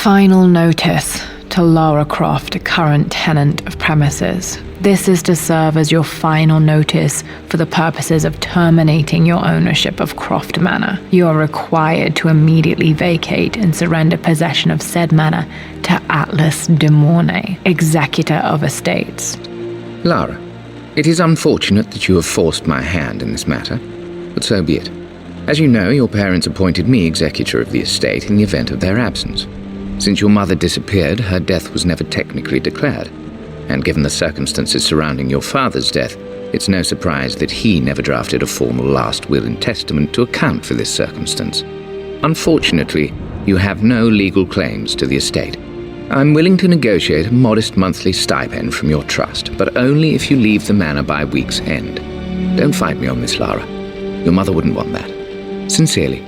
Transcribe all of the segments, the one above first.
Final notice to Lara Croft, current tenant of premises. This is to serve as your final notice for the purposes of terminating your ownership of Croft Manor. You are required to immediately vacate and surrender possession of said manor to Atlas de Mornay, executor of estates. Lara, it is unfortunate that you have forced my hand in this matter, but so be it. As you know, your parents appointed me executor of the estate in the event of their absence. Since your mother disappeared, her death was never technically declared. And given the circumstances surrounding your father's death, it's no surprise that he never drafted a formal last will and testament to account for this circumstance. Unfortunately, you have no legal claims to the estate. I'm willing to negotiate a modest monthly stipend from your trust, but only if you leave the manor by week's end. Don't fight me on this, Lara. Your mother wouldn't want that. Sincerely,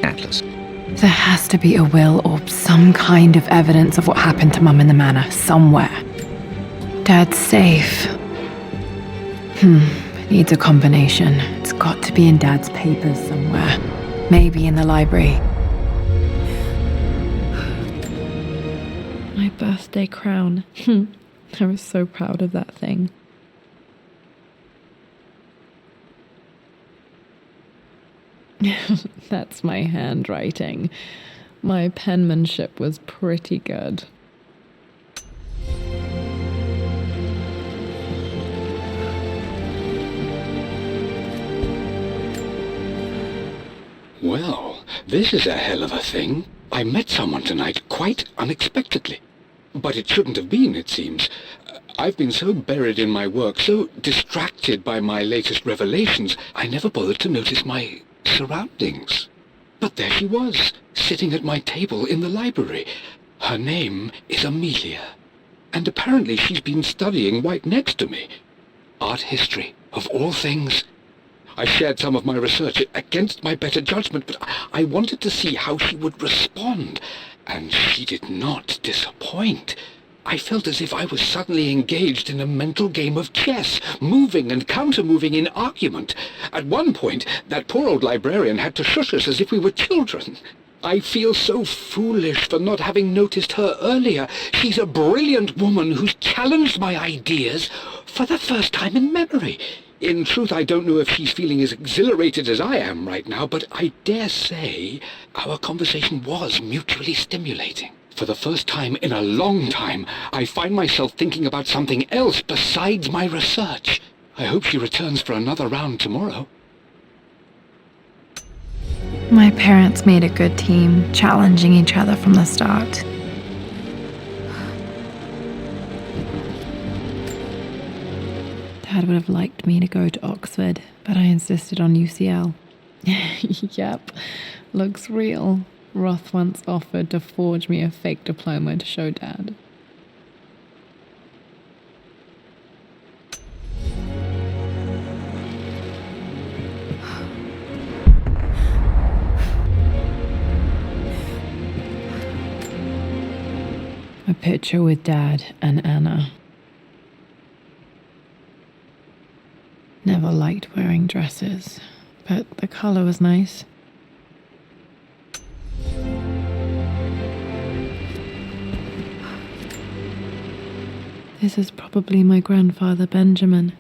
Atlas. There has to be a will or some kind of evidence of what happened to Mum in the manor somewhere. Dad's safe. Needs a combination. It's got to be in Dad's papers somewhere. Maybe in the library. My birthday crown. I was so proud of that thing. That's my handwriting. My penmanship was pretty good. Well, this is a hell of a thing. I met someone tonight quite unexpectedly. But it shouldn't have been, it seems. I've been so buried in my work, so distracted by my latest revelations, I never bothered to notice my surroundings. But there she was, sitting at my table in the library. Her name is Amelia, and apparently she's been studying right next to me. Art history, of all things. I shared some of my research against my better judgment, but I wanted to see how she would respond, and she did not disappoint. I felt as if I was suddenly engaged in a mental game of chess, moving and counter-moving in argument. At one point, that poor old librarian had to shush us as if we were children. I feel so foolish for not having noticed her earlier. She's a brilliant woman who's challenged my ideas for the first time in memory. In truth, I don't know if she's feeling as exhilarated as I am right now, but I dare say our conversation was mutually stimulating. For the first time in a long time, I find myself thinking about something else besides my research. I hope she returns for another round tomorrow. My parents made a good team, challenging each other from the start. Dad would have liked me to go to Oxford, but I insisted on UCL. Yep, looks real. Roth once offered to forge me a fake diploma to show Dad. A picture with Dad and Anna. Never liked wearing dresses, but the color was nice. This is probably my grandfather Benjamin.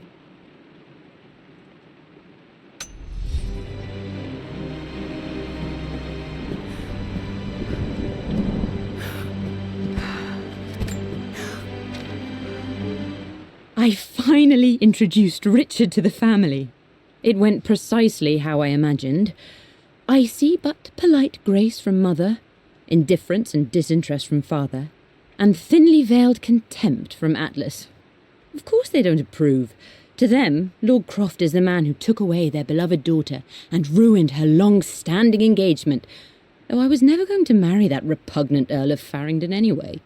I finally introduced Richard to the family. It went precisely how I imagined. I see but polite grace from mother, indifference and disinterest from father, and thinly veiled contempt from Atlas. Of course they don't approve. To them, Lord Croft is the man who took away their beloved daughter and ruined her long-standing engagement, though I was never going to marry that repugnant Earl of Farringdon anyway.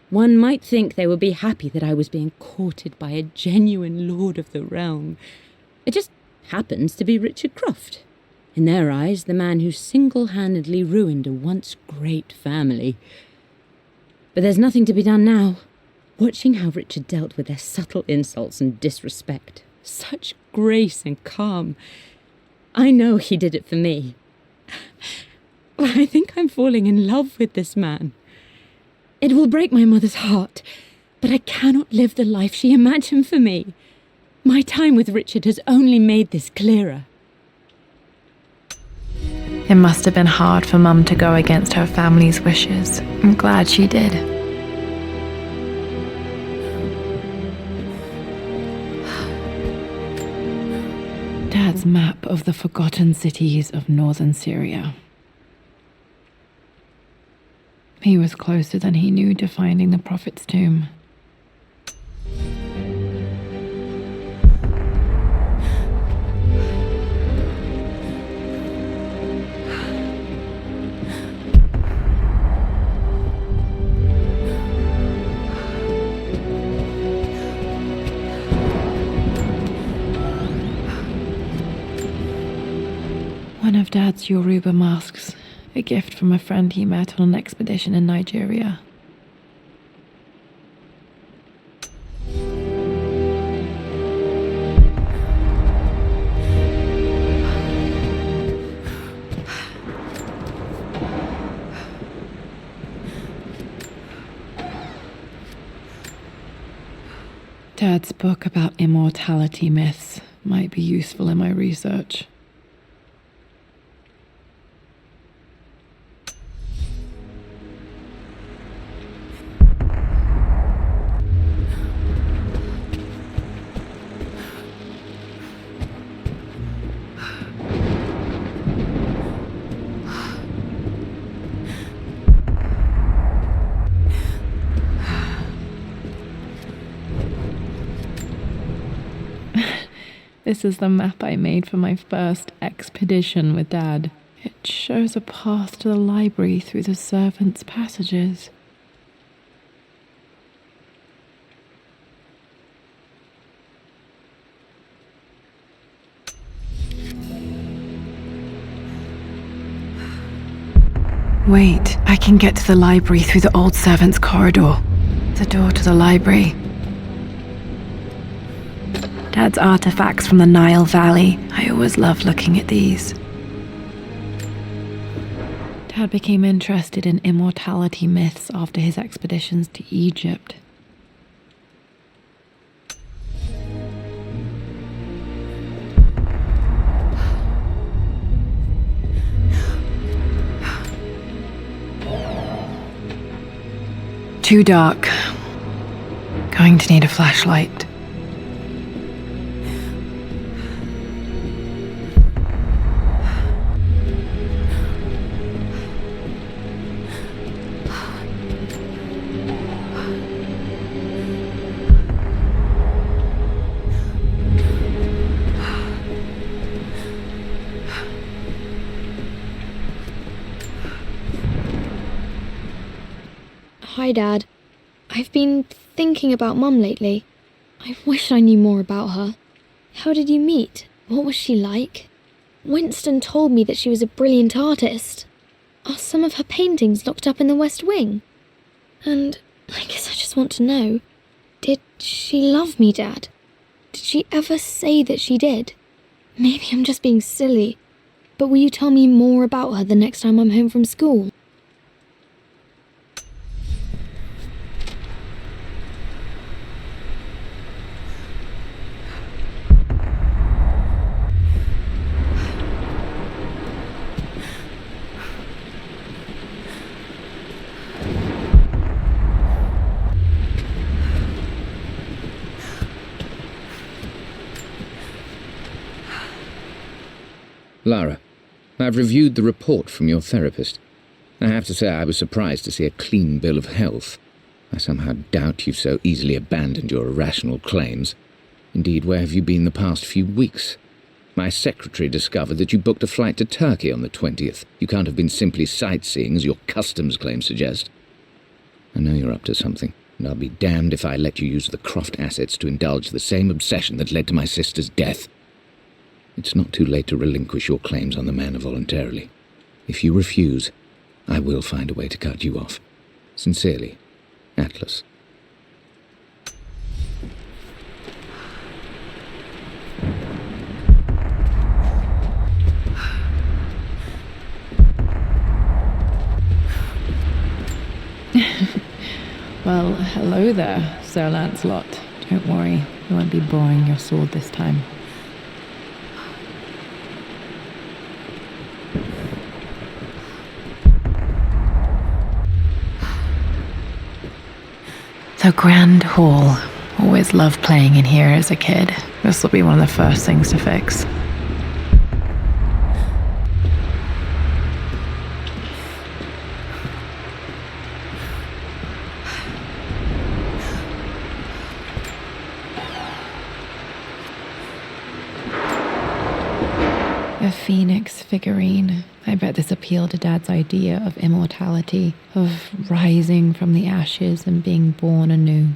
One might think they would be happy that I was being courted by a genuine lord of the realm. It just happens to be Richard Croft. In their eyes, the man who single-handedly ruined a once great family. But there's nothing to be done now. Watching how Richard dealt with their subtle insults and disrespect. Such grace and calm. I know he did it for me. I think I'm falling in love with this man. It will break my mother's heart, but I cannot live the life she imagined for me. My time with Richard has only made this clearer. It must have been hard for Mum to go against her family's wishes. I'm glad she did. Dad's map of the forgotten cities of northern Syria. He was closer than he knew to finding the Prophet's tomb. One of Dad's Yoruba masks, a gift from a friend he met on an expedition in Nigeria. Dad's book about immortality myths might be useful in my research. This is the map I made for my first expedition with Dad. It shows a path to the library through the servants' passages. Wait, I can get to the library through the old servants' corridor. The door to the library. Dad's artifacts from the Nile Valley. I always loved looking at these. Dad became interested in immortality myths after his expeditions to Egypt. Too dark. Going to need a flashlight. Hi, Dad. I've been thinking about Mum lately. I wish I knew more about her. How did you meet? What was she like? Winston told me that she was a brilliant artist. Are some of her paintings locked up in the West Wing? And I guess I just want to know, did she love me, Dad? Did she ever say that she did? Maybe I'm just being silly, but will you tell me more about her the next time I'm home from school? Lara, I've reviewed the report from your therapist. I have to say I was surprised to see a clean bill of health. I somehow doubt you've so easily abandoned your irrational claims. Indeed, where have you been the past few weeks? My secretary discovered that you booked a flight to Turkey on the 20th. You can't have been simply sightseeing, as your customs claims suggest. I know you're up to something, and I'll be damned if I let you use the Croft assets to indulge the same obsession that led to my sister's death. It's not too late to relinquish your claims on the manor voluntarily. If you refuse, I will find a way to cut you off. Sincerely, Atlas. Well, hello there, Sir Lancelot. Don't worry, I won't be borrowing your sword this time. The Grand Hall. Always loved playing in here as a kid. This will be one of the first things to fix. A phoenix figurine. I bet this appealed to Dad's idea of immortality, of rising from the ashes and being born anew.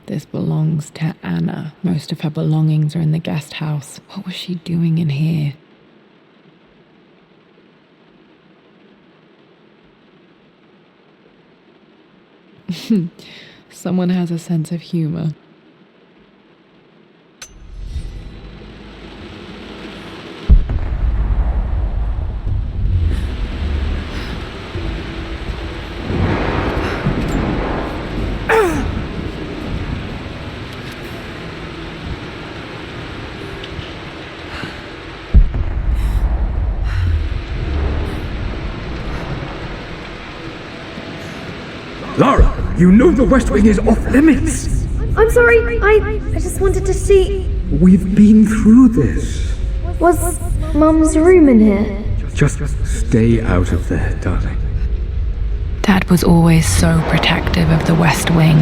This belongs to Anna. Most of her belongings are in the guest house. What was she doing in here? Someone has a sense of humor. Lara, you know the West Wing is off limits. I'm sorry, I just wanted to see... We've been through this. Was Mum's room in here? Just stay out of there, darling. Dad was always so protective of the West Wing.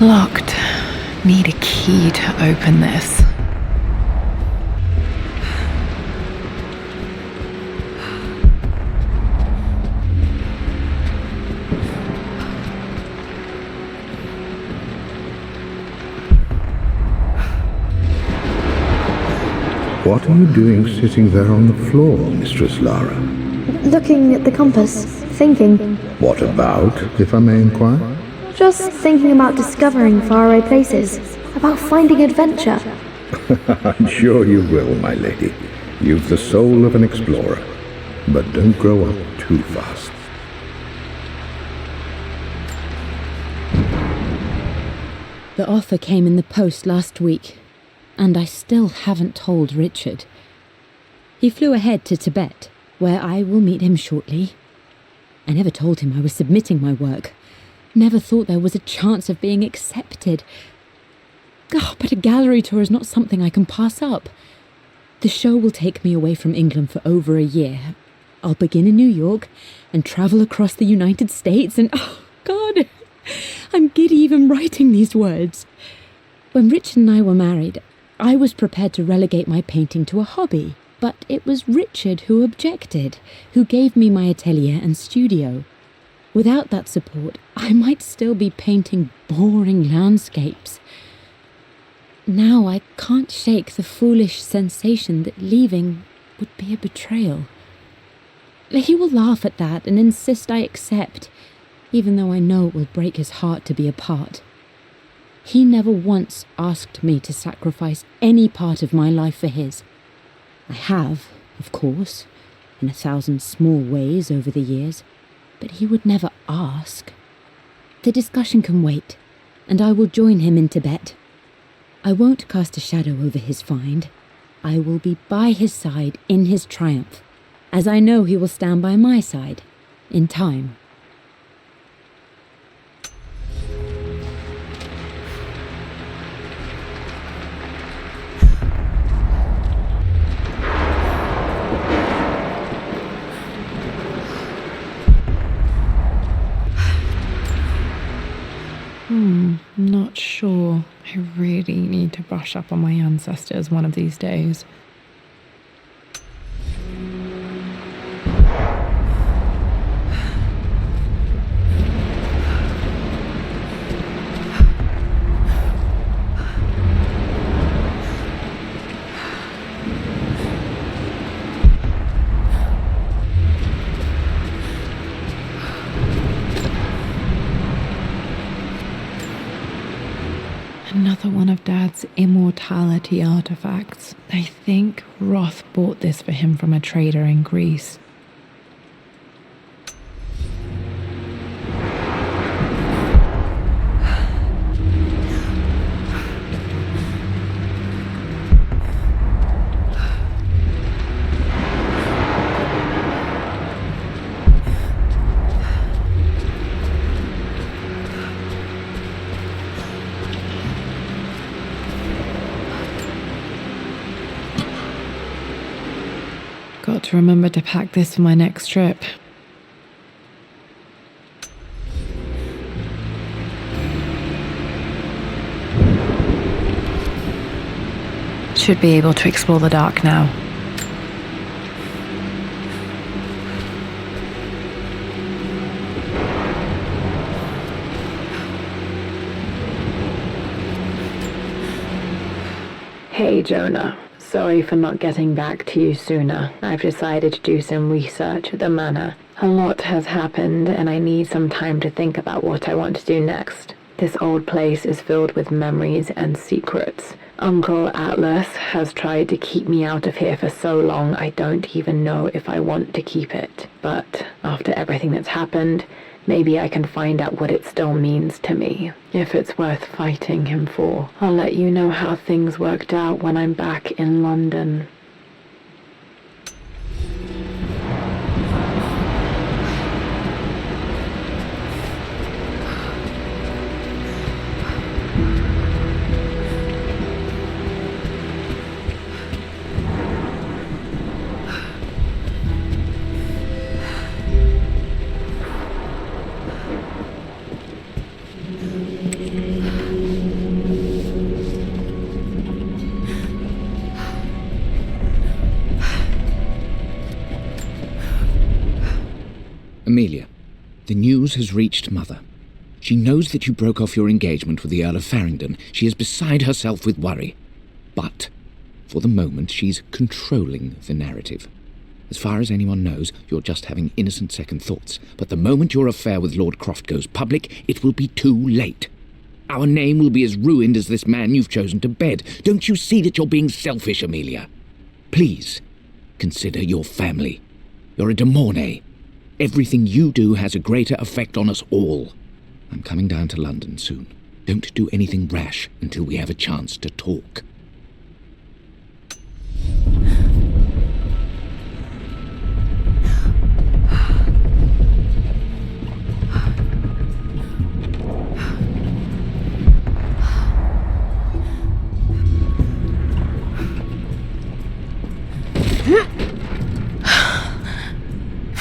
Locked. Need a key to open this. What are you doing sitting there on the floor, Mistress Lara? Looking at the compass, thinking. What about, if I may inquire? Just thinking about discovering faraway places, about finding adventure. I'm sure you will, my lady. You've the soul of an explorer. But don't grow up too fast. The offer came in the post last week, and I still haven't told Richard. He flew ahead to Tibet, where I will meet him shortly. I never told him I was submitting my work. Never thought there was a chance of being accepted. But a gallery tour is not something I can pass up. The show will take me away from England for over a year. I'll begin in New York and travel across the United States and... Oh, God! I'm giddy even writing these words. When Richard and I were married, I was prepared to relegate my painting to a hobby, but it was Richard who objected, who gave me my atelier and studio. Without that support, I might still be painting boring landscapes. Now I can't shake the foolish sensation that leaving would be a betrayal. He will laugh at that and insist I accept, even though I know it will break his heart to be apart. He never once asked me to sacrifice any part of my life for his. I have, of course, in 1,000 small ways over the years, but he would never ask. The discussion can wait, and I will join him in Tibet. I won't cast a shadow over his find. I will be by his side in his triumph, as I know he will stand by my side, in time. I'm not sure. I really need to brush up on my ancestors one of these days. another one of Dad's immortality artifacts. I think Roth bought this for him from a trader in Greece. Got to remember to pack this for my next trip. Should be able to explore the dark now. Hey Jonah, sorry for not getting back to you sooner. I've decided to do some research at the manor. A lot has happened and I need some time to think about what I want to do next. This old place is filled with memories and secrets. Uncle Atlas has tried to keep me out of here for so long I don't even know if I want to keep it. But after everything that's happened, maybe I can find out what it still means to me. If it's worth fighting him for. I'll let you know how things worked out when I'm back in London. Amelia, the news has reached Mother. She knows that you broke off your engagement with the Earl of Farringdon. She is beside herself with worry. But, for the moment, she's controlling the narrative. As far as anyone knows, you're just having innocent second thoughts. But the moment your affair with Lord Croft goes public, it will be too late. Our name will be as ruined as this man you've chosen to bed. Don't you see that you're being selfish, Amelia? Please, consider your family. You're a de Mornay. Everything you do has a greater effect on us all. I'm coming down to London soon. Don't do anything rash until we have a chance to talk.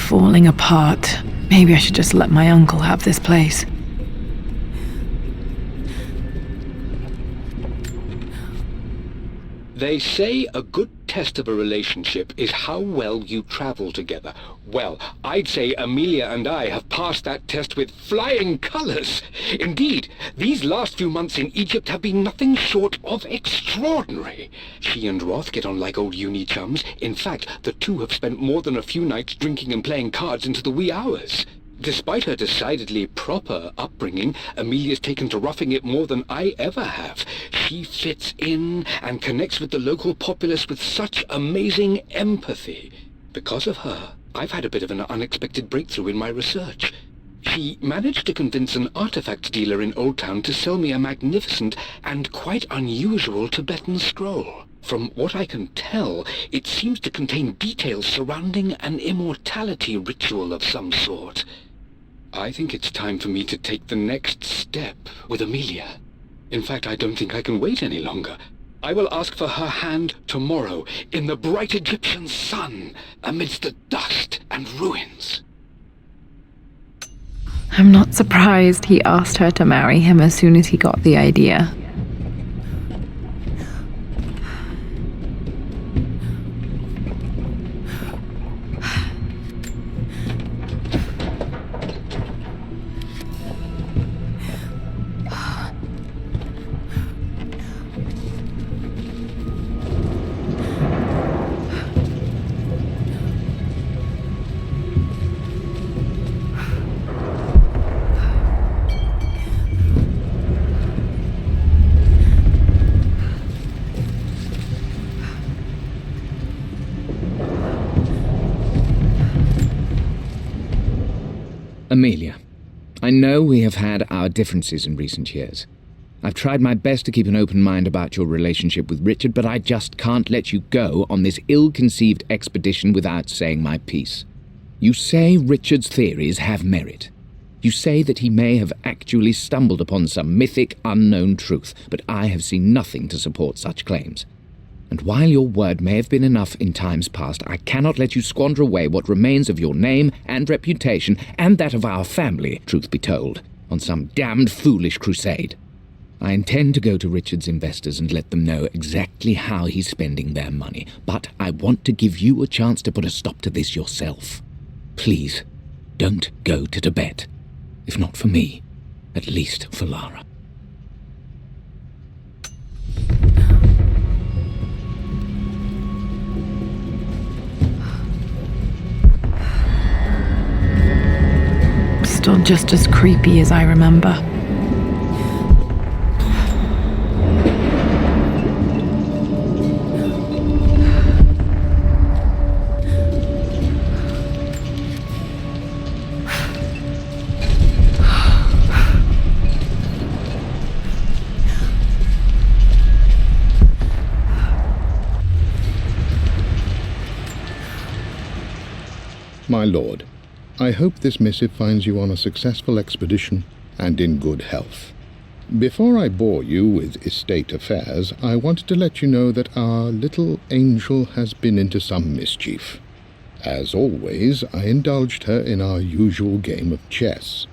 Falling apart. Maybe I should just let my uncle have this place. They say a good test of a relationship is how well you travel together. Well, I'd say Amelia and I have passed that test with flying colours. Indeed, these last few months in Egypt have been nothing short of extraordinary. She and Roth get on like old uni chums. In fact, the two have spent more than a few nights drinking and playing cards into the wee hours. Despite her decidedly proper upbringing, Amelia's taken to roughing it more than I ever have. She fits in and connects with the local populace with such amazing empathy. Because of her, I've had a bit of an unexpected breakthrough in my research. She managed to convince an artifact dealer in Old Town to sell me a magnificent and quite unusual Tibetan scroll. From what I can tell, it seems to contain details surrounding an immortality ritual of some sort. I think it's time for me to take the next step with Amelia. In fact, I don't think I can wait any longer. I will ask for her hand tomorrow in the bright Egyptian sun amidst the dust and ruins. I'm not surprised he asked her to marry him as soon as he got the idea. Amelia, I know we have had our differences in recent years. I've tried my best to keep an open mind about your relationship with Richard, but I just can't let you go on this ill-conceived expedition without saying my piece. You say Richard's theories have merit. You say that he may have actually stumbled upon some mythic, unknown truth, but I have seen nothing to support such claims. And while your word may have been enough in times past, I cannot let you squander away what remains of your name and reputation, and that of our family, truth be told, on some damned foolish crusade. I intend to go to Richard's investors and let them know exactly how he's spending their money, but I want to give you a chance to put a stop to this yourself. Please, don't go to Tibet. If not for me, at least for Lara. Still just as creepy as I remember. My lord, I hope this missive finds you on a successful expedition and in good health. Before I bore you with estate affairs, I wanted to let you know that our little angel has been into some mischief. As always, I indulged her in our usual game of chess.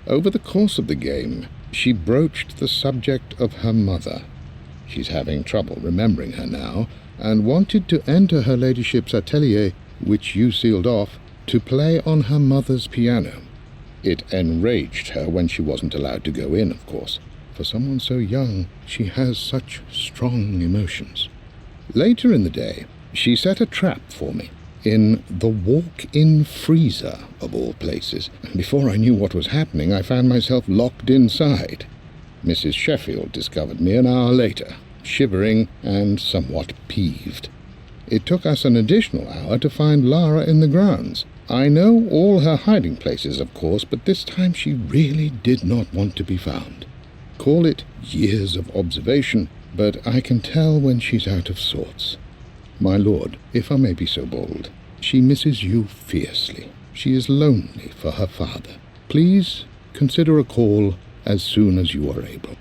Over the course of the game, she broached the subject of her mother. She's having trouble remembering her now, and wanted to enter her ladyship's atelier, which you sealed off, to play on her mother's piano. It enraged her when she wasn't allowed to go in, of course. For someone so young, she has such strong emotions. Later in the day, she set a trap for me in the walk-in freezer, of all places. Before I knew what was happening, I found myself locked inside. Mrs. Sheffield discovered me an hour later, shivering and somewhat peeved. It took us an additional hour to find Lara in the grounds. I know all her hiding places, of course, but this time she really did not want to be found. Call it years of observation, but I can tell when she's out of sorts. My lord, if I may be so bold, she misses you fiercely. She is lonely for her father. Please consider a call as soon as you are able.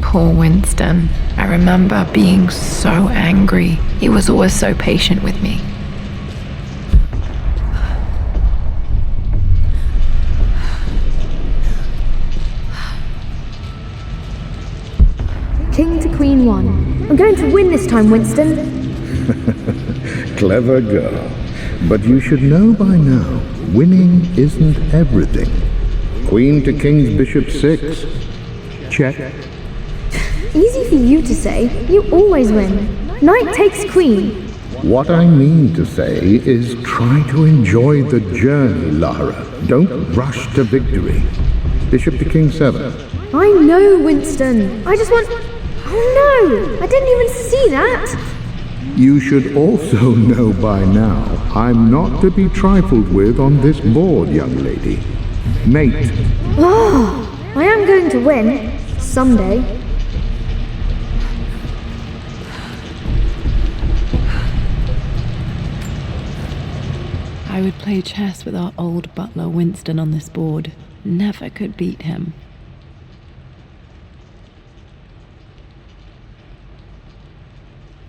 Poor Winston. I remember being so angry. He was always so patient with me. King to Queen 1. I'm going to win this time, Winston. Clever girl. But you should know by now, winning isn't everything. Queen to King's Bishop 6. Check. Easy for you to say. You always win. Knight takes queen. What I mean to say is try to enjoy the journey, Lara. Don't rush to victory. Bishop to King 7. I know, Winston. I just want... Oh no! I didn't even see that! You should also know by now, I'm not to be trifled with on this board, young lady. Mate. Oh, I am going to win. Someday. I would play chess with our old butler Winston on this board. Never could beat him.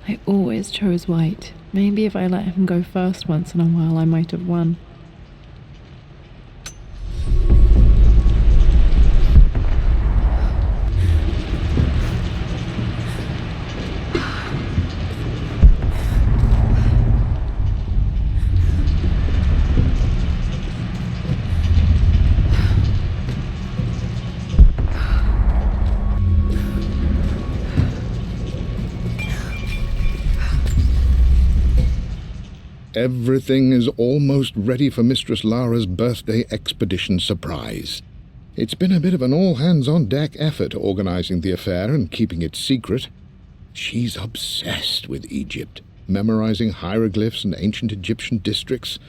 I always chose white. Maybe if I let him go first once in a while, I might have won. Everything is almost ready for Mistress Lara's birthday expedition surprise. It's been a bit of an all-hands-on-deck effort organizing the affair and keeping it secret. She's obsessed with Egypt, memorizing hieroglyphs and ancient Egyptian districts.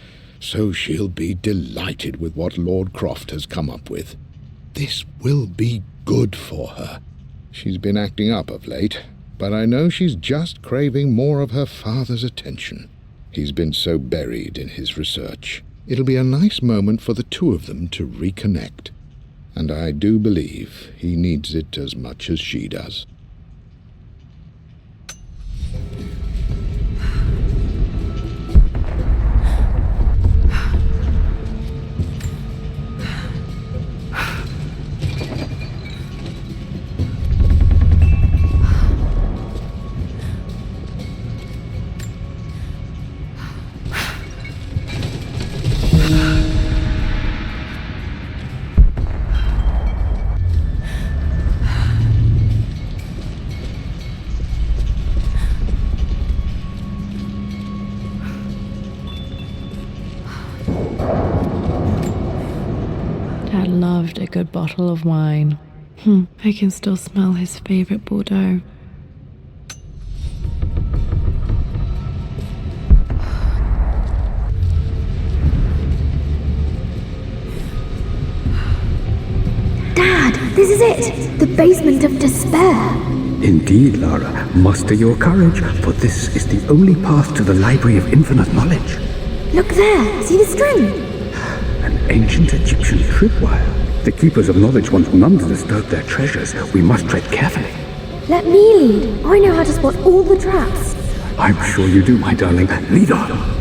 so she'll be delighted with what Lord Croft has come up with. This will be good for her. She's been acting up of late, but I know she's just craving more of her father's attention. He's been so buried in his research. It'll be a nice moment for the two of them to reconnect. And I do believe he needs it as much as she does. Dad loved a good bottle of wine. I can still smell his favorite Bordeaux. Dad, this is it! The basement of despair! Indeed, Lara. Muster your courage, for this is the only path to the Library of Infinite Knowledge. Look there! See the string? An ancient Egyptian tripwire. The keepers of knowledge want none to disturb their treasures. We must tread carefully. Let me lead. I know how to spot all the traps. I'm sure you do, my darling. Lead on.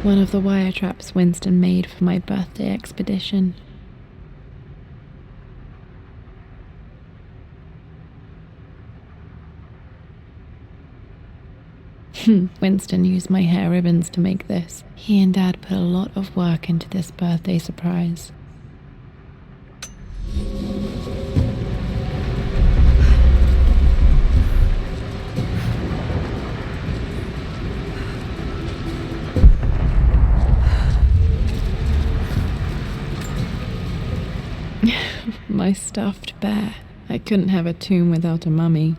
One of the wire traps Winston made for my birthday expedition. Winston used my hair ribbons to make this. He and Dad put a lot of work into this birthday surprise. My stuffed bear. I couldn't have a tomb without a mummy.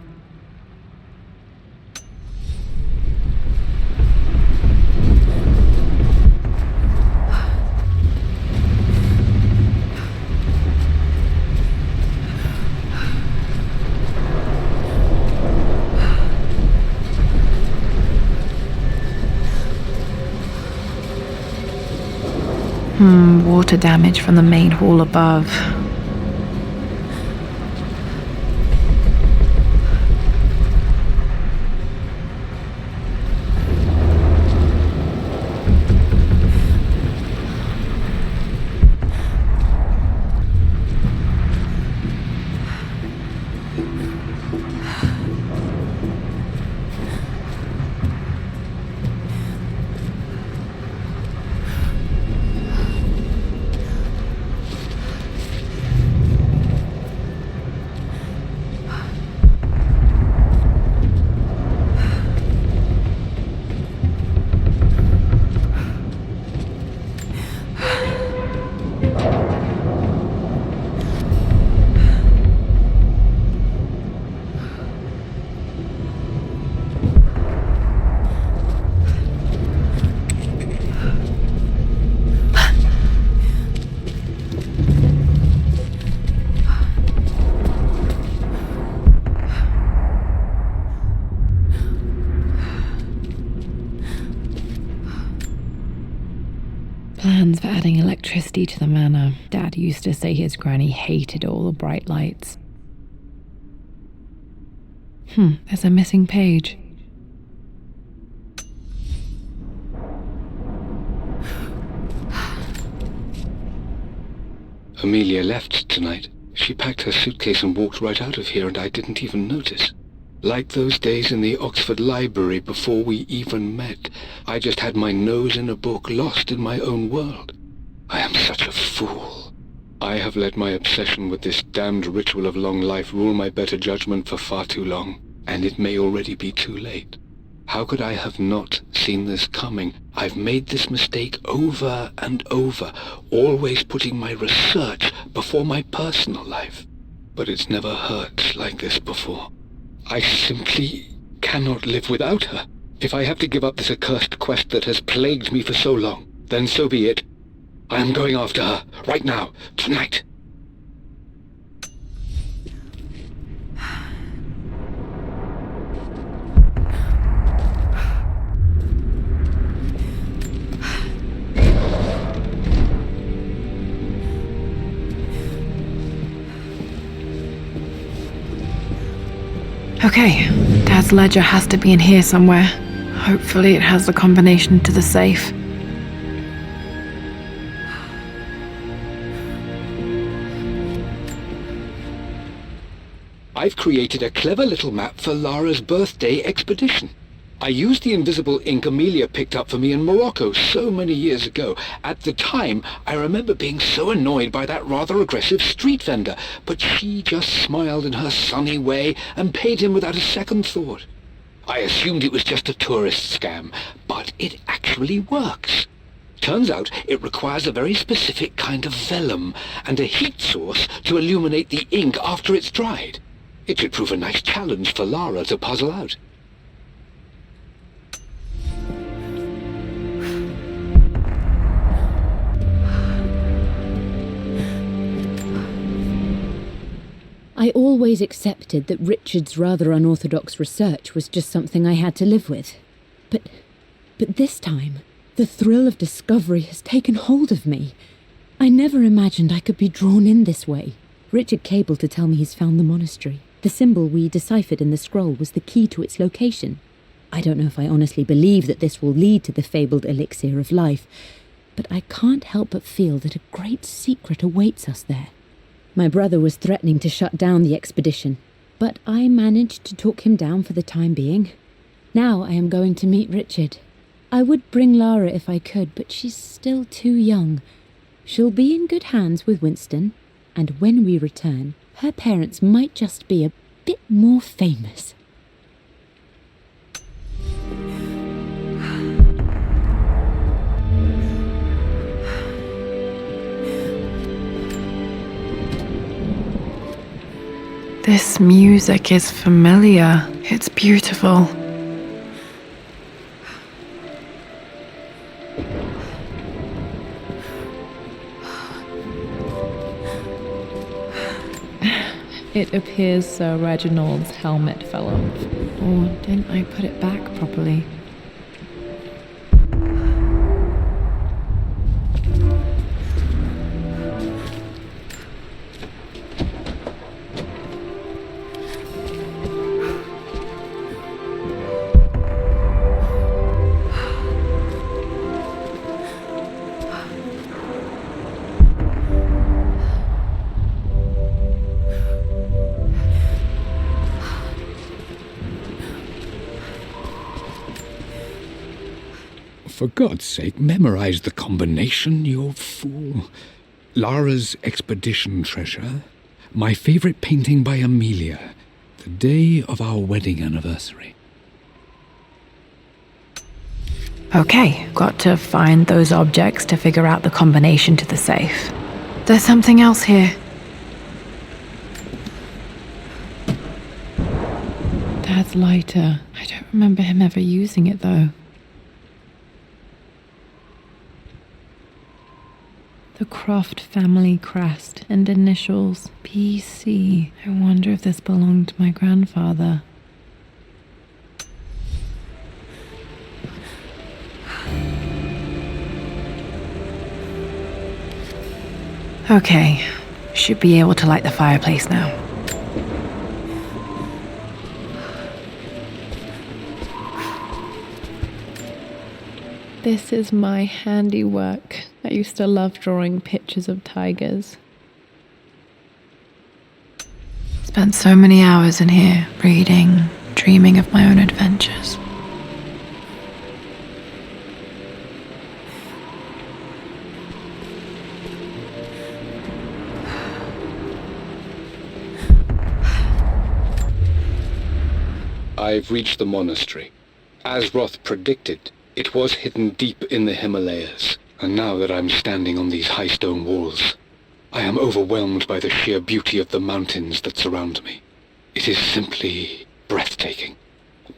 Water damage from the main hall above. Plans for adding electricity to the manor. Dad used to say his granny hated all the bright lights. There's a missing page. Amelia left tonight. She packed her suitcase and walked right out of here, and I didn't even notice. Like those days in the Oxford Library before we even met, I just had my nose in a book, lost in my own world. I am such a fool. I have let my obsession with this damned ritual of long life rule my better judgment for far too long, and it may already be too late. How could I have not seen this coming? I've made this mistake over and over, always putting my research before my personal life. But it's never hurt like this before. I simply cannot live without her. If I have to give up this accursed quest that has plagued me for so long, then so be it. I am going after her, right now, tonight. Okay, Dad's ledger has to be in here somewhere. Hopefully it has the combination to the safe. I've created a clever little map for Lara's birthday expedition. I used the invisible ink Amelia picked up for me in Morocco so many years ago. At the time, I remember being so annoyed by that rather aggressive street vendor, but she just smiled in her sunny way and paid him without a second thought. I assumed it was just a tourist scam, but it actually works. Turns out it requires a very specific kind of vellum and a heat source to illuminate the ink after it's dried. It should prove a nice challenge for Lara to puzzle out. I always accepted that Richard's rather unorthodox research was just something I had to live with. But this time, the thrill of discovery has taken hold of me. I never imagined I could be drawn in this way. Richard cabled to tell me he's found the monastery. The symbol we deciphered in the scroll was the key to its location. I don't know if I honestly believe that this will lead to the fabled elixir of life, but I can't help but feel that a great secret awaits us there. My brother was threatening to shut down the expedition, but I managed to talk him down for the time being. Now I am going to meet Richard. I would bring Lara if I could, but she's still too young. She'll be in good hands with Winston, and when we return, her parents might just be a bit more famous. This music is familiar. It's beautiful. It appears Sir Reginald's helmet fell off. Or didn't I put it back properly? For God's sake, memorize the combination, you fool. Lara's expedition treasure, my favorite painting by Amelia, the day of our wedding anniversary. Okay, got to find those objects to figure out the combination to the safe. There's something else here. Dad's lighter. I don't remember him ever using it though. The Croft family crest and initials PC. I wonder if this belonged to my grandfather. Okay, should be able to light the fireplace now. This is my handiwork. I used to love drawing pictures of tigers. Spent so many hours in here, reading, dreaming of my own adventures. I've reached the monastery. As Roth predicted, it was hidden deep in the Himalayas, and now that I'm standing on these high stone walls, I am overwhelmed by the sheer beauty of the mountains that surround me. It is simply breathtaking.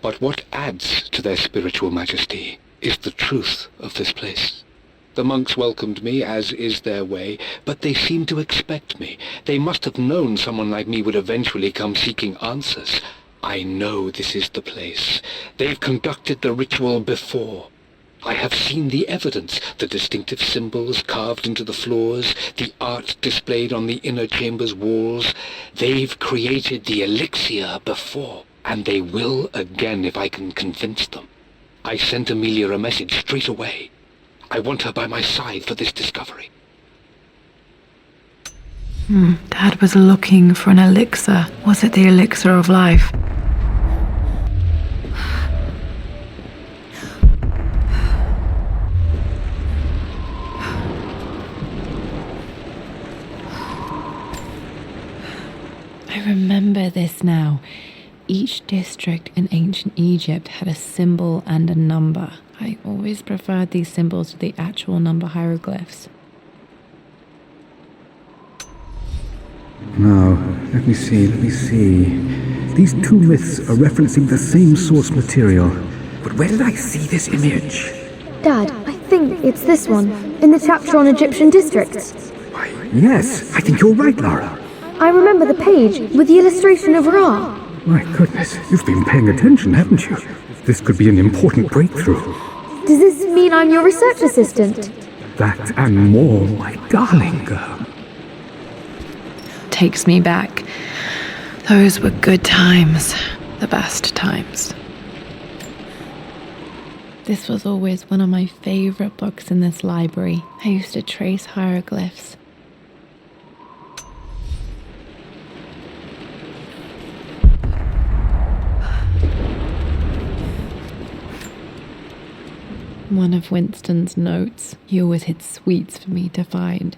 But what adds to their spiritual majesty is the truth of this place. The monks welcomed me, as is their way, but they seemed to expect me. They must have known someone like me would eventually come seeking answers. I know this is the place. They've conducted the ritual before. I have seen the evidence, the distinctive symbols carved into the floors, the art displayed on the inner chamber's walls. They've created the elixir before, and they will again if I can convince them. I sent Amelia a message straight away. I want her by my side for this discovery. Dad was looking for an elixir. Was it the elixir of life? I remember this now. Each district in ancient Egypt had a symbol and a number. I always preferred these symbols to the actual number hieroglyphs. Now, let me see. These two myths are referencing the same source material. But where did I see this image? Dad, I think it's this one, in the chapter on Egyptian districts. Why, yes, I think you're right, Lara. I remember the page with the illustration of Ra. My goodness, you've been paying attention, haven't you? This could be an important breakthrough. Does this mean I'm your research assistant? That and more, my darling girl. Takes me back. Those were good times. The best times. This was always one of my favorite books in this library. I used to trace hieroglyphs. One of Winston's notes. He always hid sweets for me to find.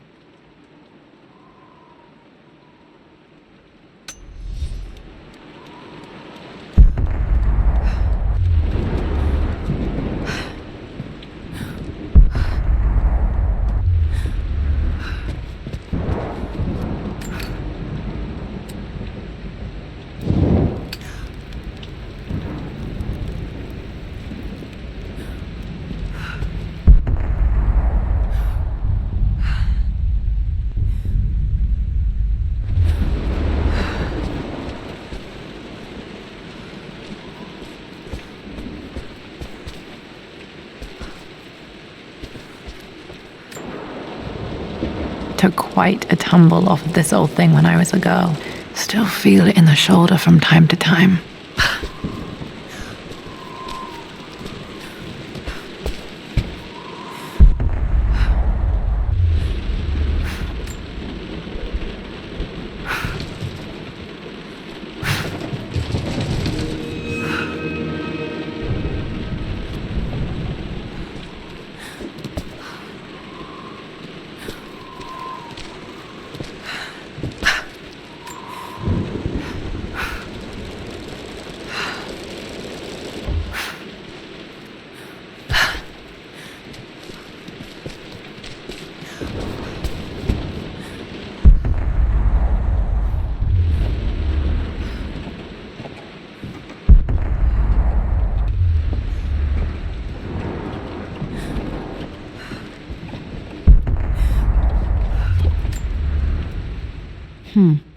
Took quite a tumble off of this old thing when I was a girl. Still feel it in the shoulder from time to time.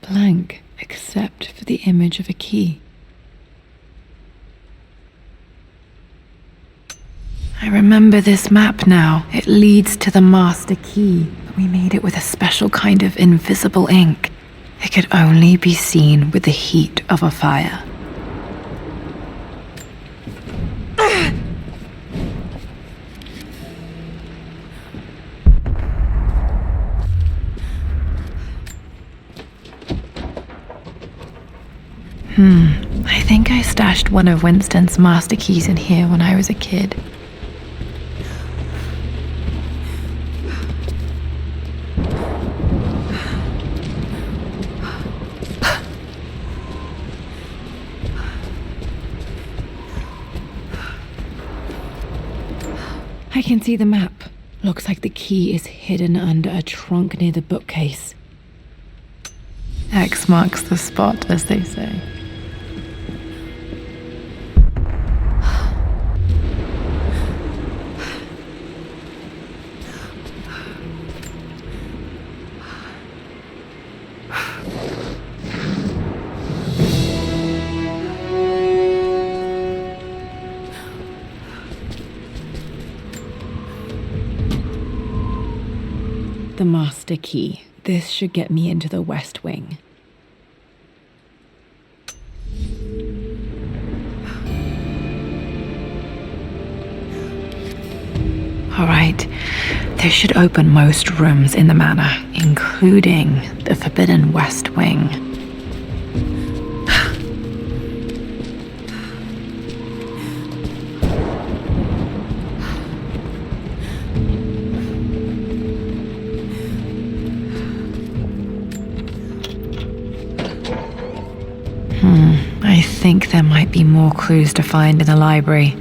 Blank, except for the image of a key. I remember this map now. It leads to the master key. We made it with a special kind of invisible ink. It could only be seen with the heat of a fire. I think I stashed one of Winston's master keys in here when I was a kid. I can see the map. Looks like the key is hidden under a trunk near the bookcase. X marks the spot, as they say. The master key. This should get me into the West Wing. Alright, this should open most rooms in the manor, including the forbidden West Wing. I think there might be more clues to find in the library.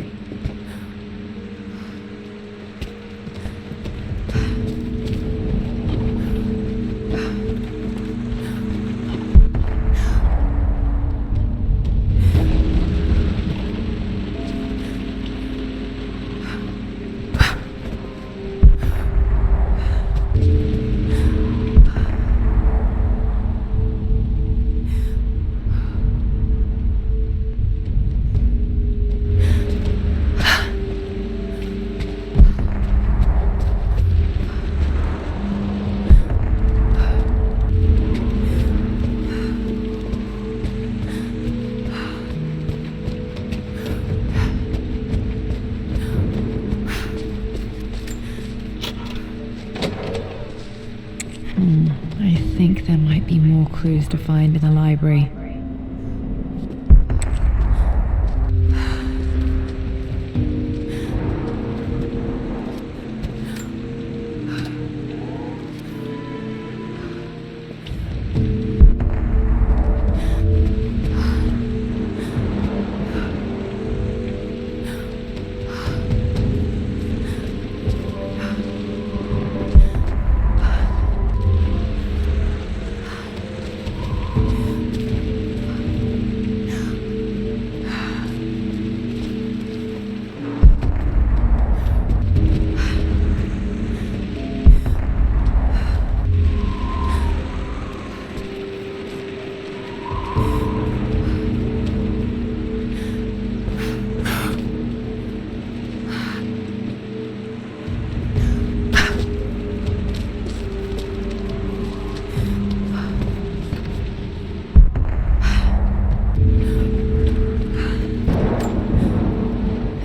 I think there might be more clues to find in the library.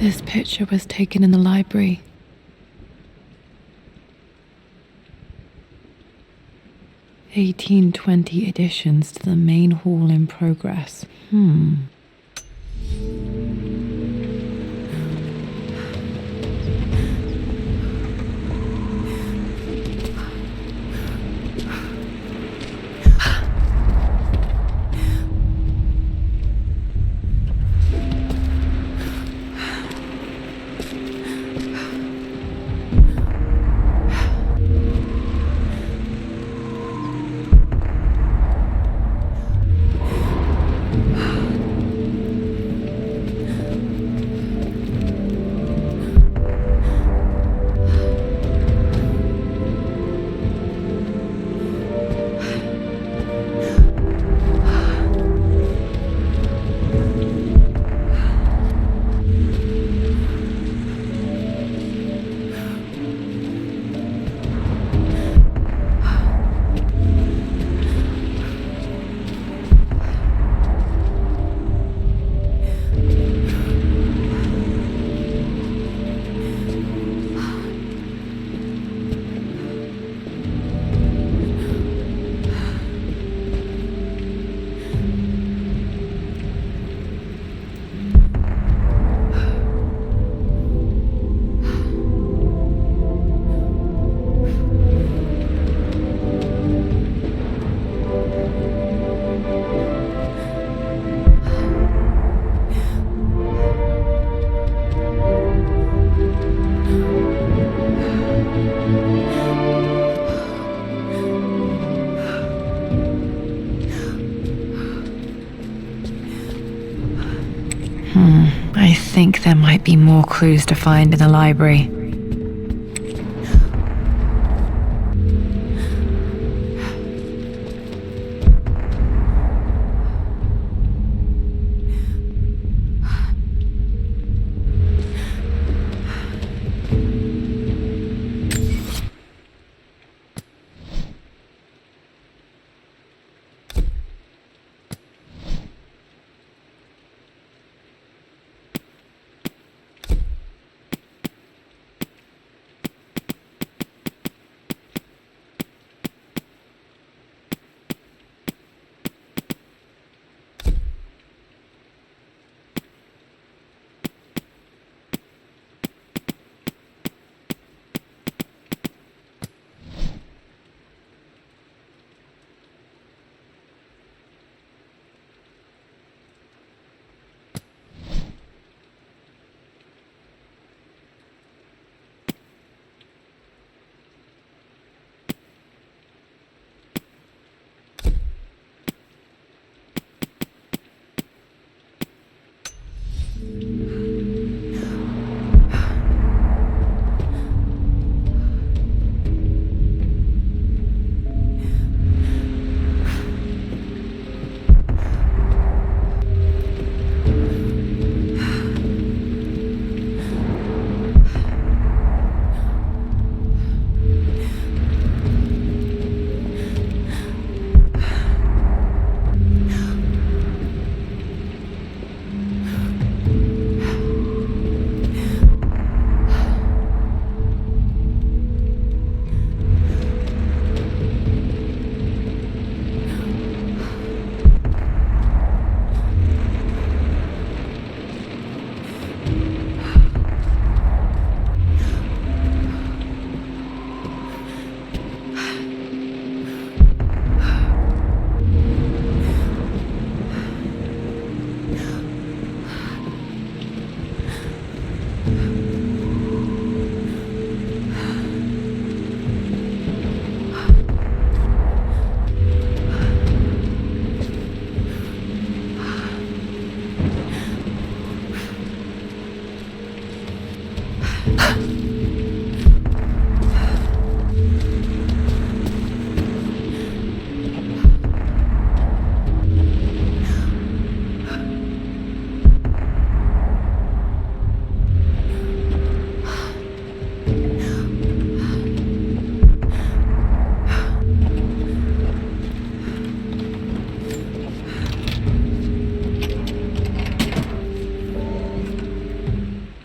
This picture was taken in the library. (1820) additions to the main hall in progress. I think there might be more clues to find in the library.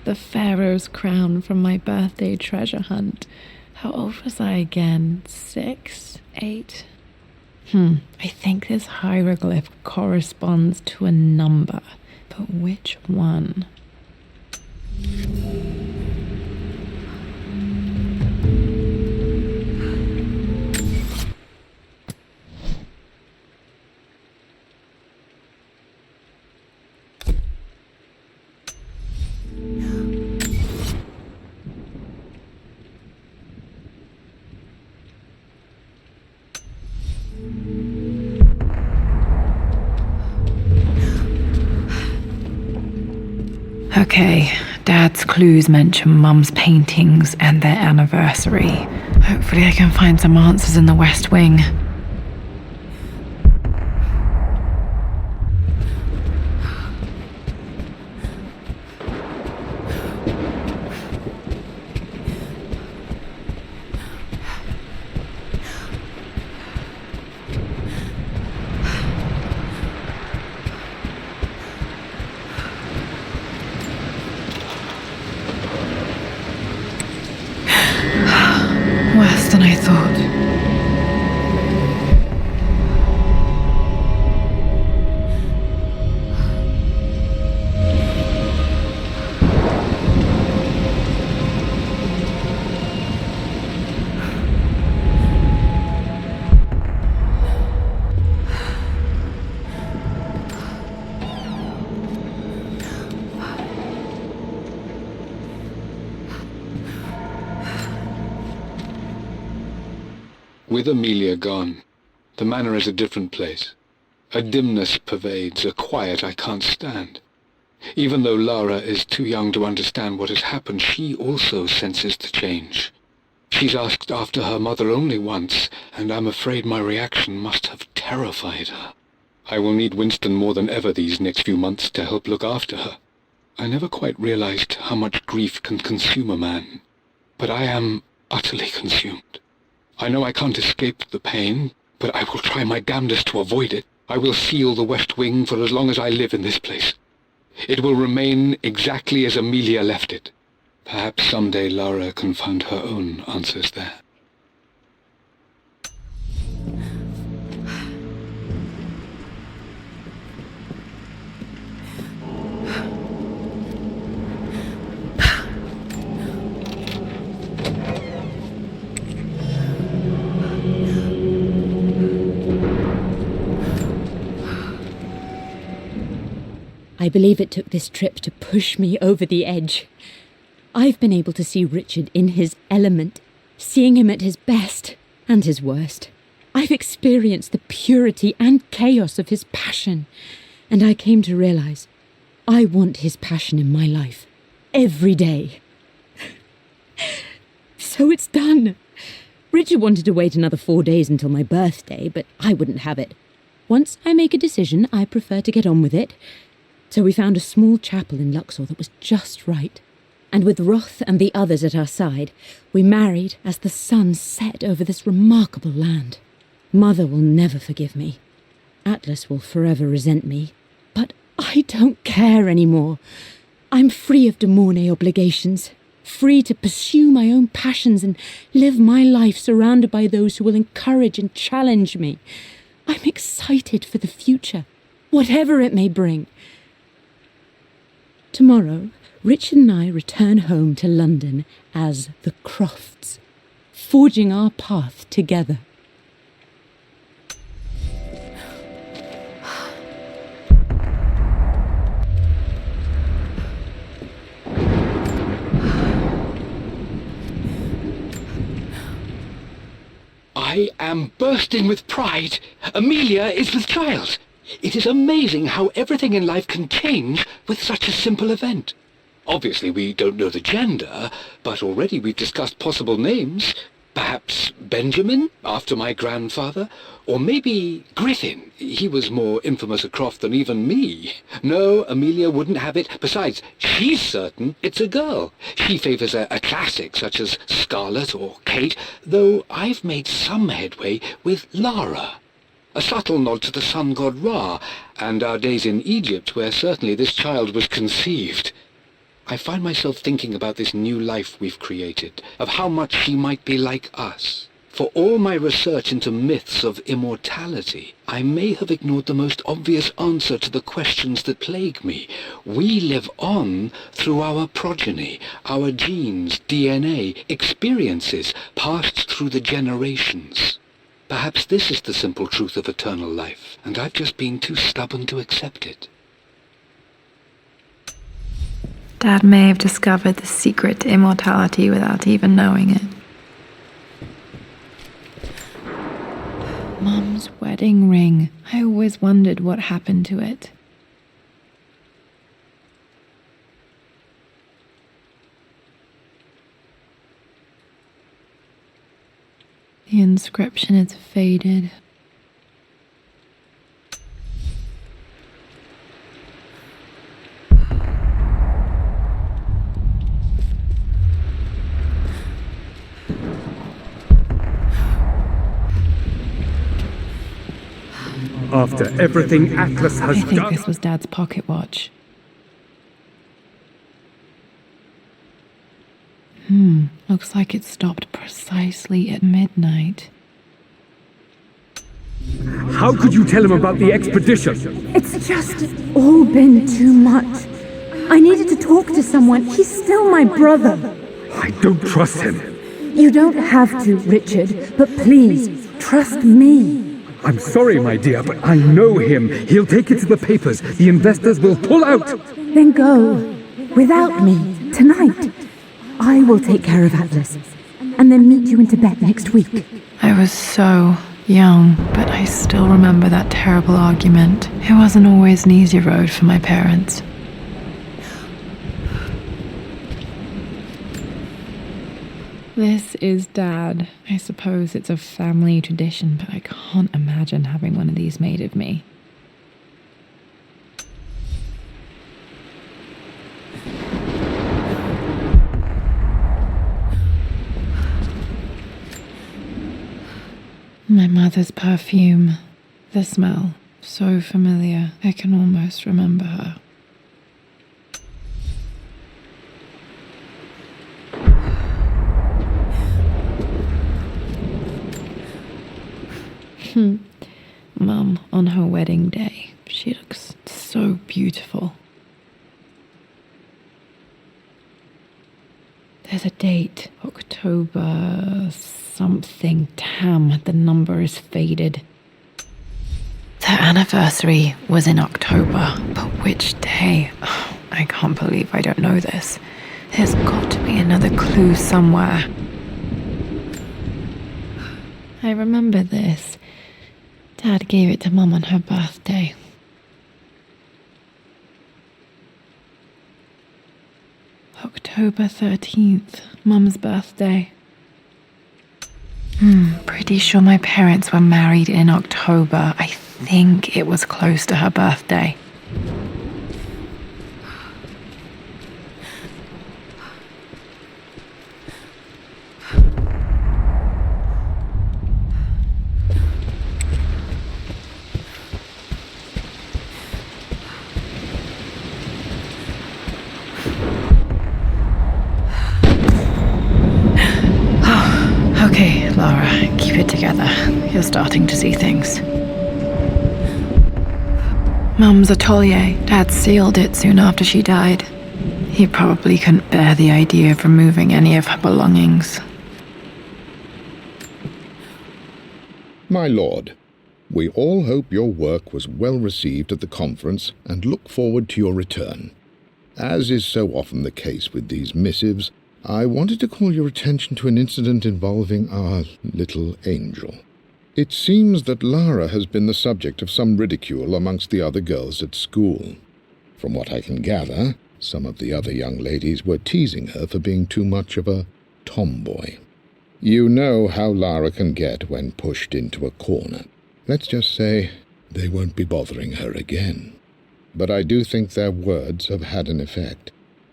The Pharaoh's crown from my birthday treasure hunt. How old was I again? 6? 8? I think this hieroglyph corresponds to a number, but which one? Okay, Dad's clues mention Mum's paintings and their anniversary. Hopefully I can find some answers in the West Wing. Worse than I thought. With Amelia gone, the manor is a different place. A dimness pervades, a quiet I can't stand. Even though Lara is too young to understand what has happened, she also senses the change. She's asked after her mother only once, and I'm afraid my reaction must have terrified her. I will need Winston more than ever these next few months to help look after her. I never quite realized how much grief can consume a man, but I am utterly consumed. I know I can't escape the pain, but I will try my damnedest to avoid it. I will seal the West Wing for as long as I live in this place. It will remain exactly as Amelia left it. Perhaps someday Lara can find her own answers there. I believe it took this trip to push me over the edge. I've been able to see Richard in his element, seeing him at his best and his worst. I've experienced the purity and chaos of his passion, and I came to realize I want his passion in my life every day. So it's done. Richard wanted to wait another 4 days until my birthday, but I wouldn't have it. Once I make a decision, I prefer to get on with it. So we found a small chapel in Luxor that was just right. And with Roth and the others at our side, we married as the sun set over this remarkable land. Mother will never forgive me. Atlas will forever resent me. But I don't care anymore. I'm free of de Mornay obligations, free to pursue my own passions and live my life surrounded by those who will encourage and challenge me. I'm excited for the future, whatever it may bring. Tomorrow, Richard and I return home to London as the Crofts, forging our path together. I am bursting with pride. Amelia is with child. It is amazing how everything in life can change with such a simple event. Obviously, we don't know the gender, but already we've discussed possible names. Perhaps Benjamin, after my grandfather, or maybe Griffin. He was more infamous a Croft than even me. No, Amelia wouldn't have it. Besides, she's certain it's a girl. She favours a classic such as Scarlet or Kate, though I've made some headway with Lara. A subtle nod to the sun god Ra, and our days in Egypt, where certainly this child was conceived. I find myself thinking about this new life we've created, of how much she might be like us. For all my research into myths of immortality, I may have ignored the most obvious answer to the questions that plague me. We live on through our progeny, our genes, DNA, experiences, passed through the generations. Perhaps this is the simple truth of eternal life, and I've just been too stubborn to accept it. Dad may have discovered the secret to immortality without even knowing it. Mum's wedding ring. I always wondered what happened to it. The inscription is faded. After everything Atlas has I think done... this was Dad's pocket watch. Looks like it stopped precisely at midnight. How could you tell him about the expedition? It's just all been too much. I needed to talk to someone. He's still my brother. I don't trust him. You don't have to, Richard, but please, trust me. I'm sorry, my dear, but I know him. He'll take it to the papers. The investors will pull out. Then go. Without me, tonight. I will take care of Atlas, and then meet you in Tibet next week. I was so young, but I still remember that terrible argument. It wasn't always an easy road for my parents. This is Dad. I suppose it's a family tradition, but I can't imagine having one of these made of me. My mother's perfume. The smell. So familiar. I can almost remember her. Mum, on her wedding day, she looks so beautiful. There's a date, October something. Damn, the number is faded. Their anniversary was in October, but which day? Oh, I can't believe I don't know this. There's got to be another clue somewhere. I remember this. Dad gave it to Mum on her birthday. October 13th, Mum's birthday. Pretty sure my parents were married in October. I think it was close to her birthday. Okay, Lara, keep it together. You're starting to see things. Mum's atelier. Dad sealed it soon after she died. He probably couldn't bear the idea of removing any of her belongings. My lord, we all hope your work was well received at the conference and look forward to your return. As is so often the case with these missives, I wanted to call your attention to an incident involving our little angel. It seems that Lara has been the subject of some ridicule amongst the other girls at school. From what I can gather, some of the other young ladies were teasing her for being too much of a tomboy. You know how Lara can get when pushed into a corner. Let's just say they won't be bothering her again. But I do think their words have had an effect.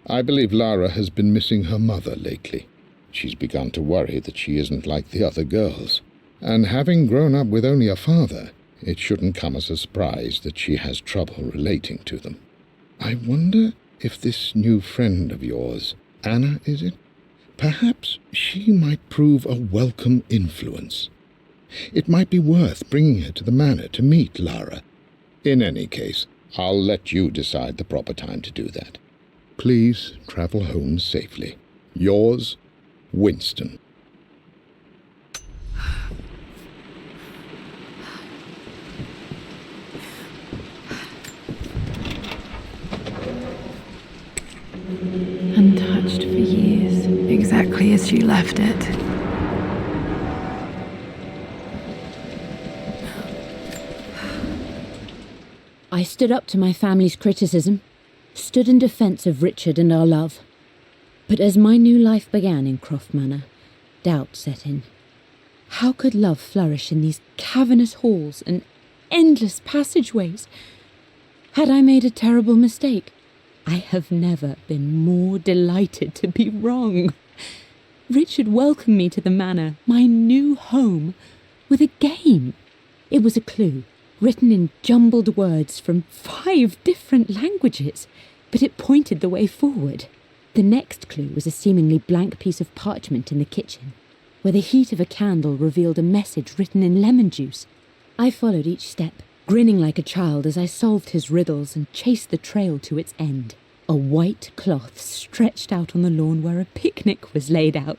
I believe Lara has been missing her mother lately. She's begun to worry that she isn't like the other girls. And having grown up with only a father, it shouldn't come as a surprise that she has trouble relating to them. I wonder if this new friend of yours, Anna, is it? Perhaps she might prove a welcome influence. It might be worth bringing her to the manor to meet Lara. In any case, I'll let you decide the proper time to do that. Please travel home safely. Yours, Winston. Untouched for years, exactly as she left it. I stood up to my family's criticism, stood in defence of Richard and our love. But as my new life began in Croft Manor, doubt set in. How could love flourish in these cavernous halls and endless passageways? Had I made a terrible mistake? I have never been more delighted to be wrong. Richard welcomed me to the manor, my new home, with a game. It was a clue, written in jumbled words from 5 different languages, but it pointed the way forward. The next clue was a seemingly blank piece of parchment in the kitchen, where the heat of a candle revealed a message written in lemon juice. I followed each step, grinning like a child as I solved his riddles and chased the trail to its end. A white cloth stretched out on the lawn where a picnic was laid out.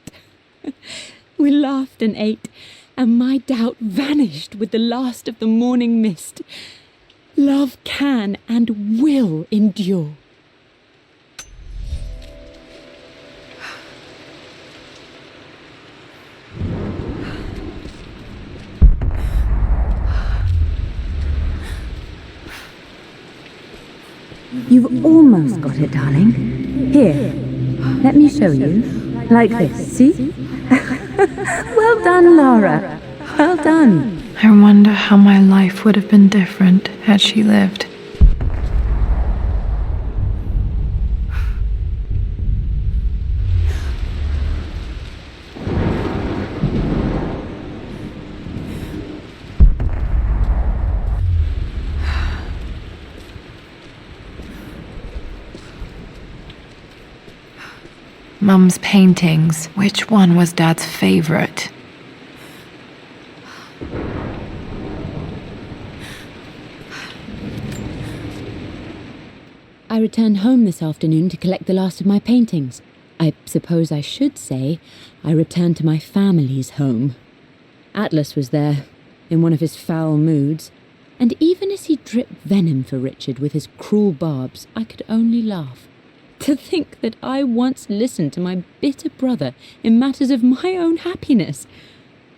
We laughed and ate, and my doubt vanished with the last of the morning mist. Love can and will endure. You've almost got it, darling. Here, let me show you. Like this, see? Well done, Lara. Well done. I wonder how my life would have been different had she lived. Mum's paintings. Which one was Dad's favorite? I returned home this afternoon to collect the last of my paintings. I suppose I should say I returned to my family's home. Atlas was there, in one of his foul moods, and even as he dripped venom for Richard with his cruel barbs, I could only laugh. To think that I once listened to my bitter brother in matters of my own happiness.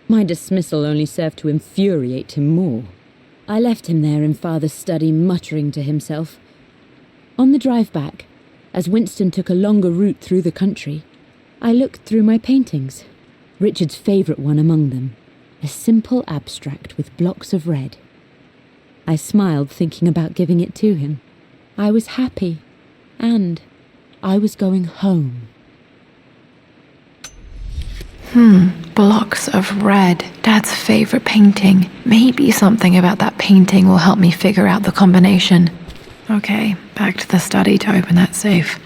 My dismissal only served to infuriate him more. I left him there in Father's study, muttering to himself. On the drive back, as Winston took a longer route through the country, I looked through my paintings, Richard's favourite one among them, a simple abstract with blocks of red. I smiled, thinking about giving it to him. I was happy, and I was going home. Blocks of red. Dad's favorite painting. Maybe something about that painting will help me figure out the combination. Okay, back to the study to open that safe.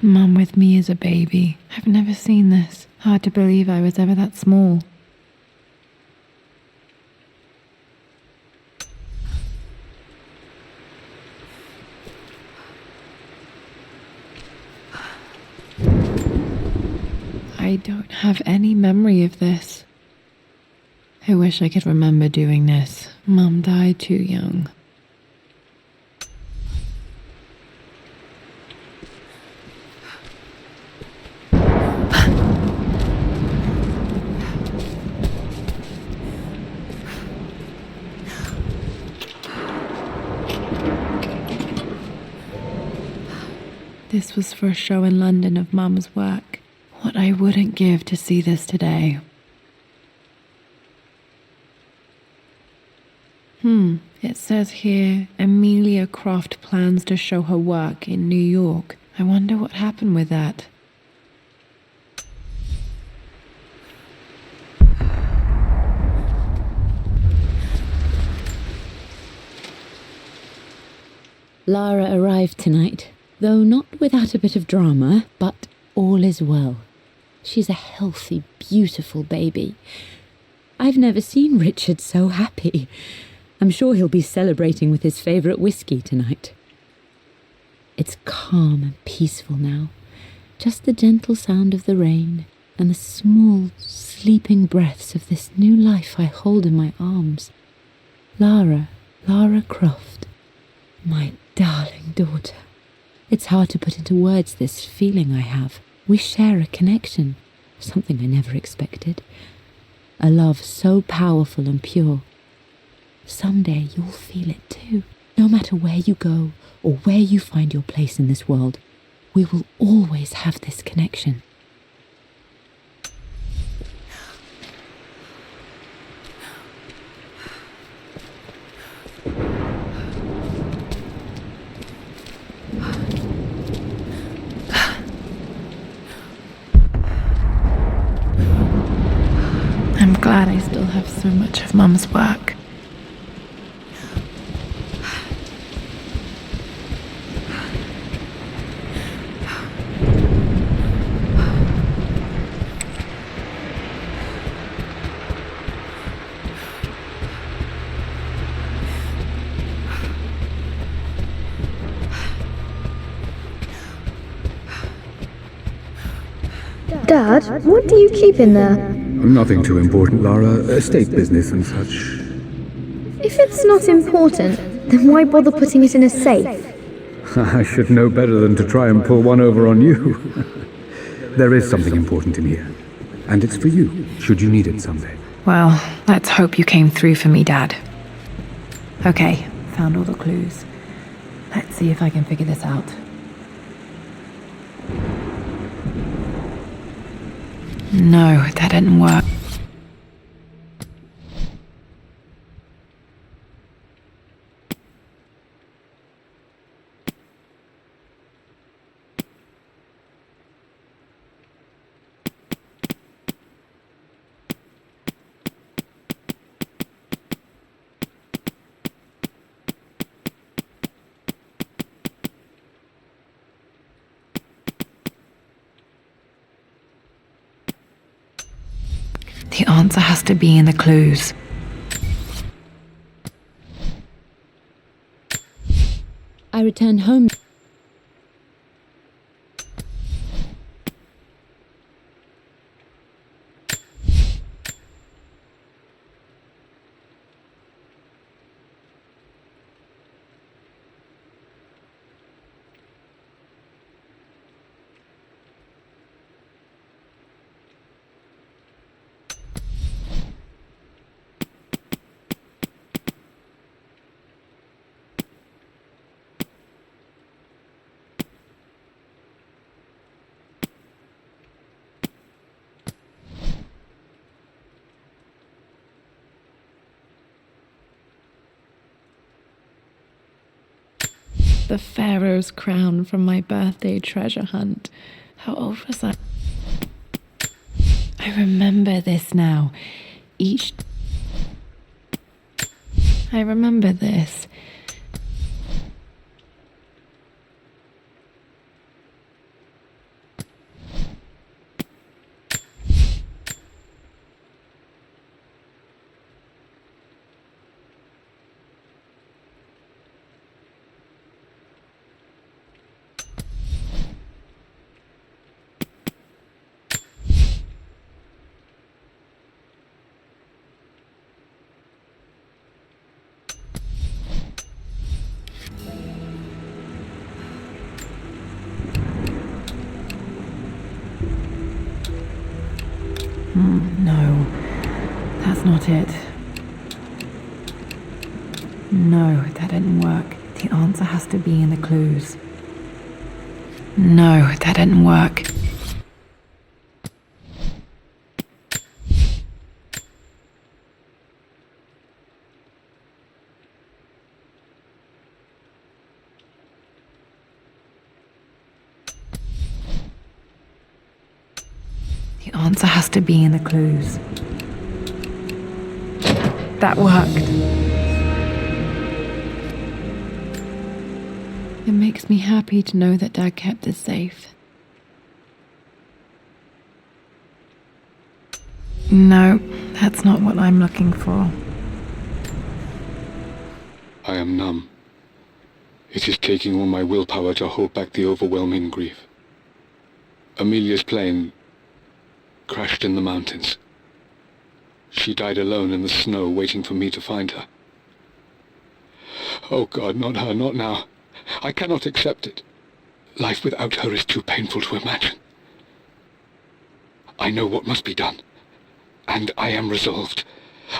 Mum with me as a baby. I've never seen this. Hard to believe I was ever that small. I don't have any memory of this. I wish I could remember doing this. Mum died too young. This was for a show in London of Mum's work. What I wouldn't give to see this today. It says here, Amelia Croft plans to show her work in New York. I wonder what happened with that. Lara arrived tonight, though not without a bit of drama, but all is well. She's a healthy, beautiful baby. I've never seen Richard so happy. I'm sure he'll be celebrating with his favourite whiskey tonight. It's calm and peaceful now. Just the gentle sound of the rain and the small, sleeping breaths of this new life I hold in my arms. Lara Croft, my darling daughter. It's hard to put into words this feeling I have. We share a connection, something I never expected. A love so powerful and pure. Someday you'll feel it too. No matter where you go or where you find your place in this world, we will always have this connection. I'm glad I still have so much of Mum's work. Dad, what do you keep in there? Nothing too important, Lara. Estate business and such. If it's not important, then why bother putting it in a safe? I should know better than to try and pull one over on you. There is something important in here. And it's for you, should you need it someday. Well, let's hope you came through for me, Dad. Okay, found all the clues. Let's see if I can figure this out. No, that didn't work. The answer has to be in the clues. I returned home. The Pharaoh's crown from my birthday treasure hunt. How old was I? I remember this now. I remember this. No, that's not it. No, that didn't work. The answer has to be in the clues. No, that didn't work. The answer has to be in the clues. That worked. It makes me happy to know that Dad kept it safe. No, that's not what I'm looking for. I am numb. It is taking all my willpower to hold back the overwhelming grief. Amelia's plane crashed in the mountains. She died alone in the snow, waiting for me to find her. Oh God, not her, not now. I cannot accept it. Life without her is too painful to imagine. I know what must be done, and I am resolved.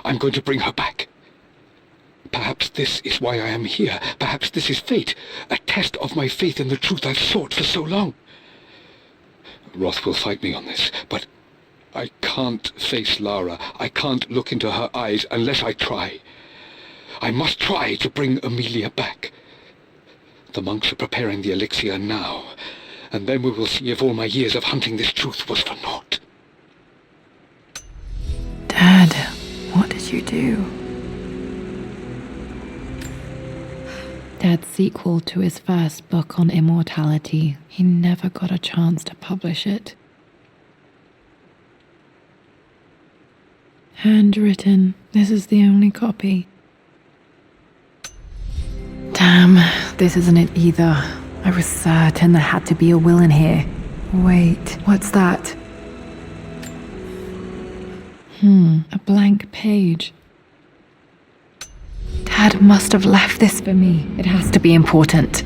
I'm going to bring her back. Perhaps this is why I am here. Perhaps this is fate, a test of my faith in the truth I've sought for so long. Roth will fight me on this, but I can't face Lara. I can't look into her eyes unless I try. I must try to bring Amelia back. The monks are preparing the elixir now, and then we will see if all my years of hunting this truth was for naught. Dad, what did you do? Dad's sequel to his first book on immortality. He never got a chance to publish it. Handwritten. This is the only copy. Damn, this isn't it either. I was certain there had to be a will in here. Wait, what's that? A blank page. Dad must have left this for me. It has to be important.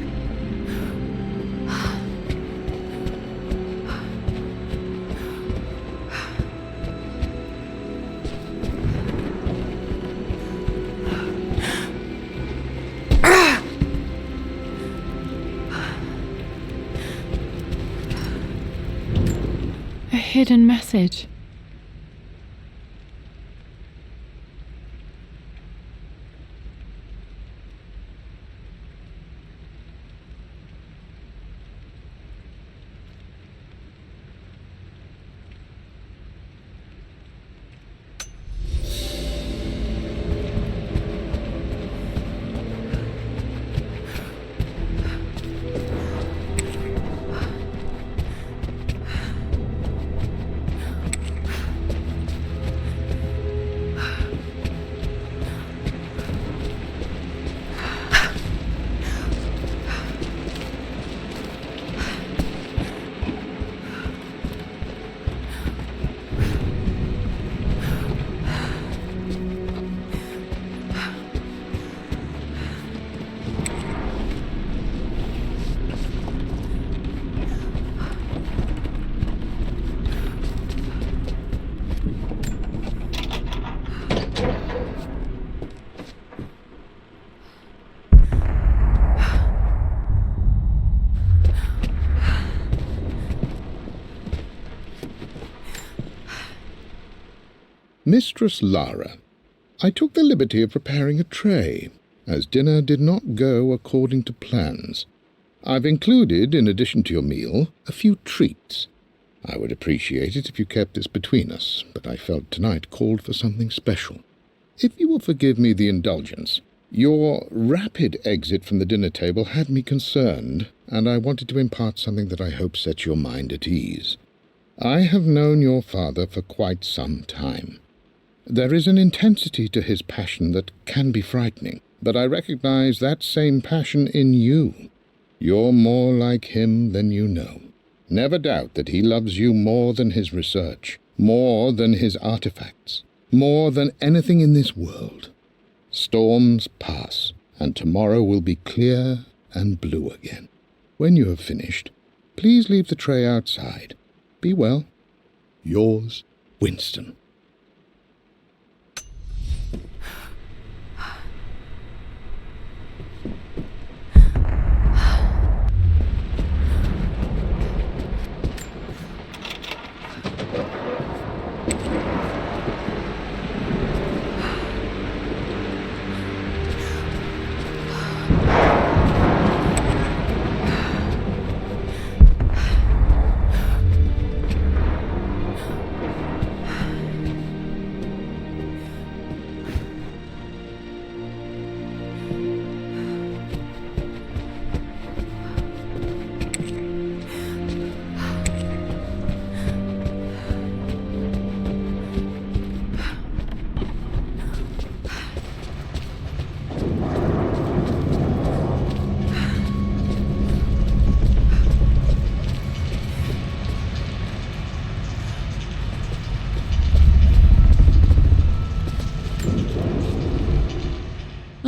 hidden message? Mistress Lara, I took the liberty of preparing a tray, as dinner did not go according to plans. I've included, in addition to your meal, a few treats. I would appreciate it if you kept this between us, but I felt tonight called for something special. If you will forgive me the indulgence, your rapid exit from the dinner table had me concerned, and I wanted to impart something that I hope sets your mind at ease. I have known your father for quite some time. There is an intensity to his passion that can be frightening, but I recognize that same passion in you. You're more like him than you know. Never doubt that he loves you more than his research, more than his artifacts, more than anything in this world. Storms pass, and tomorrow will be clear and blue again. When you have finished, please leave the tray outside. Be well. Yours, Winston.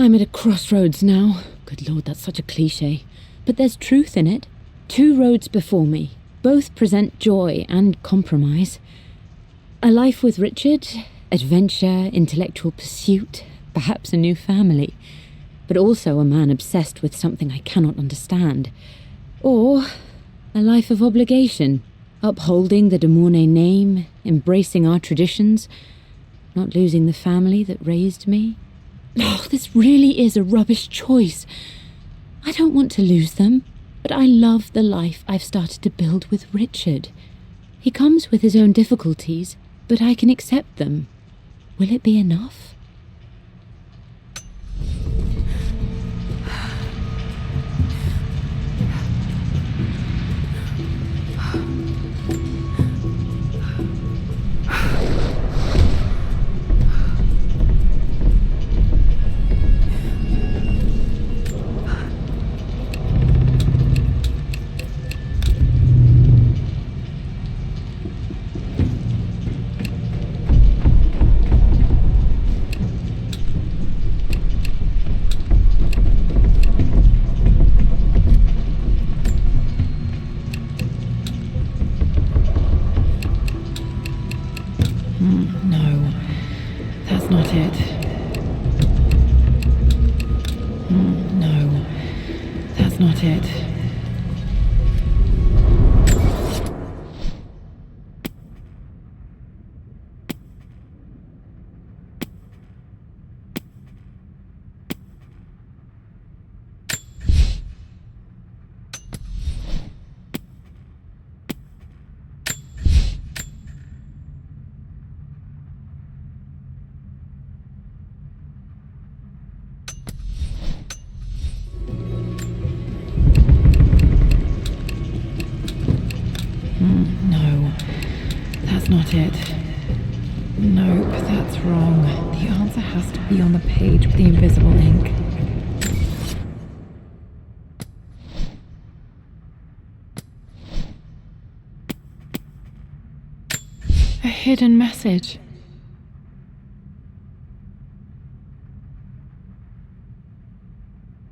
I'm at a crossroads now. Good Lord, that's such a cliche. But there's truth in it. 2 roads before me. Both present joy and compromise. A life with Richard, adventure, intellectual pursuit, perhaps a new family. But also a man obsessed with something I cannot understand. Or a life of obligation, upholding the de Mornay name, embracing our traditions, not losing the family that raised me. Oh, this really is a rubbish choice. I don't want to lose them, but I love the life I've started to build with Richard. He comes with his own difficulties, but I can accept them. Will it be enough? No, that's not it. No, that's not it. That's not it. Nope, that's wrong. The answer has to be on the page with the invisible ink. A hidden message.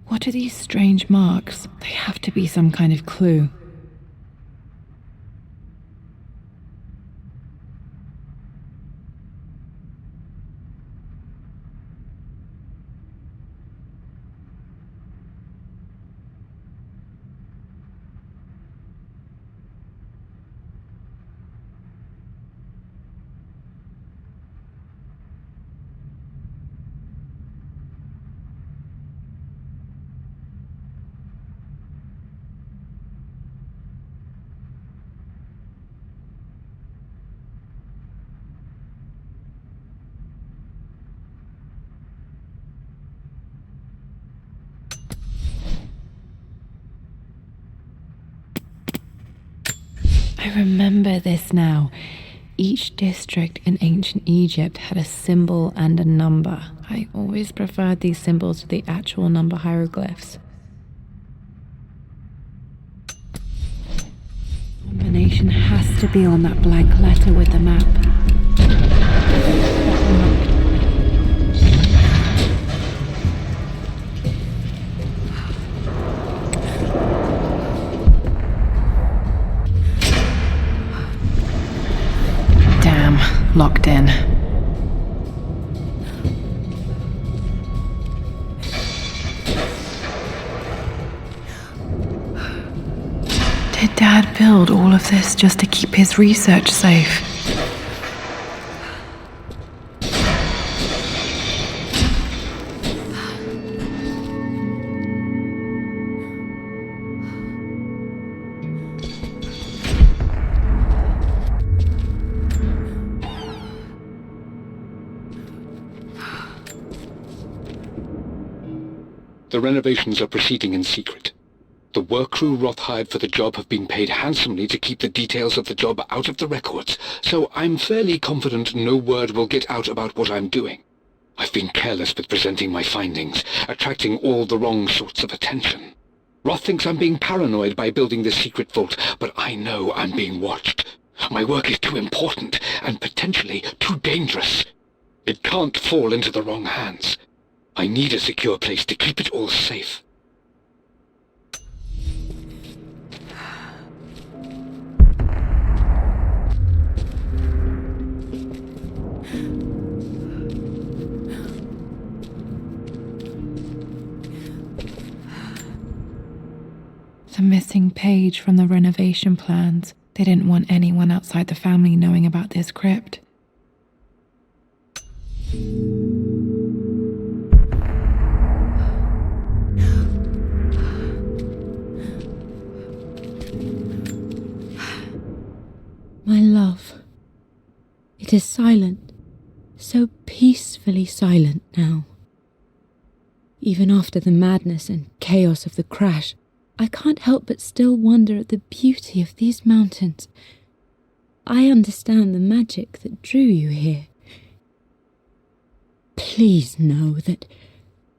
What are these strange marks? They have to be some kind of clue. I remember this now. Each district in ancient Egypt had a symbol and a number. I always preferred these symbols to the actual number hieroglyphs. Combination has to be on that blank letter with the map. Locked in. Did Dad build all of this just to keep his research safe? The renovations are proceeding in secret. The work crew Roth hired for the job have been paid handsomely to keep the details of the job out of the records, so I'm fairly confident no word will get out about what I'm doing. I've been careless with presenting my findings, attracting all the wrong sorts of attention. Roth thinks I'm being paranoid by building this secret vault, but I know I'm being watched. My work is too important, and potentially too dangerous. It can't fall into the wrong hands. I need a secure place to keep it all safe. The missing page from the renovation plans. They didn't want anyone outside the family knowing about this crypt. My love, it is silent, so peacefully silent now. Even after the madness and chaos of the crash, I can't help but still wonder at the beauty of these mountains. I understand the magic that drew you here. Please know that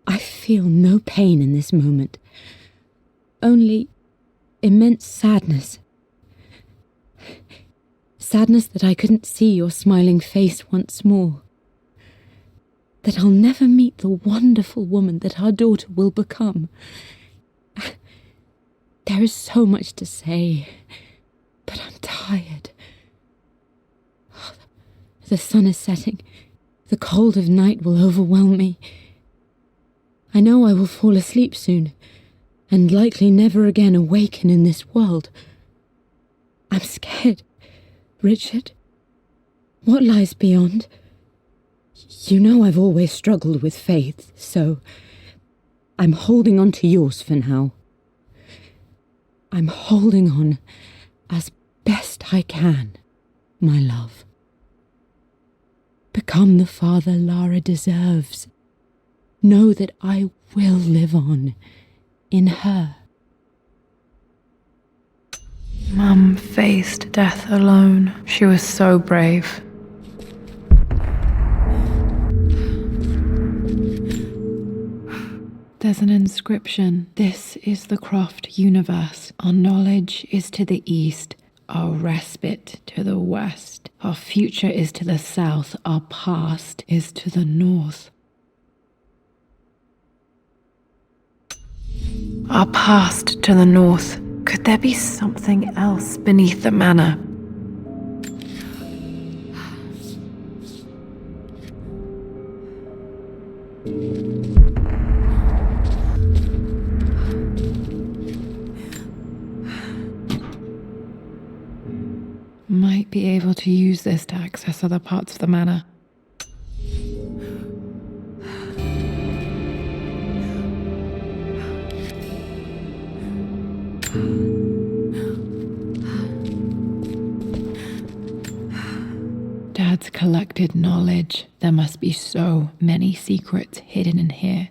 I feel no pain in this moment, only immense sadness. Sadness that I couldn't see your smiling face once more. That I'll never meet the wonderful woman that our daughter will become. There is so much to say, but I'm tired. The sun is setting. The cold of night will overwhelm me. I know I will fall asleep soon, and likely never again awaken in this world. I'm scared. Richard, what lies beyond? You know I've always struggled with faith, so I'm holding on to yours for now. I'm holding on as best I can, my love. Become the father Lara deserves. Know that I will live on in her. Mum faced death alone. She was so brave. There's an inscription. This is the Croft universe. Our knowledge is to the east, our respite to the west. Our future is to the south, our past is to the north. Our past to the north. Could there be something else beneath the manor? Might be able to use this to access other parts of the manor. Dad's collected knowledge. There must be so many secrets hidden in here.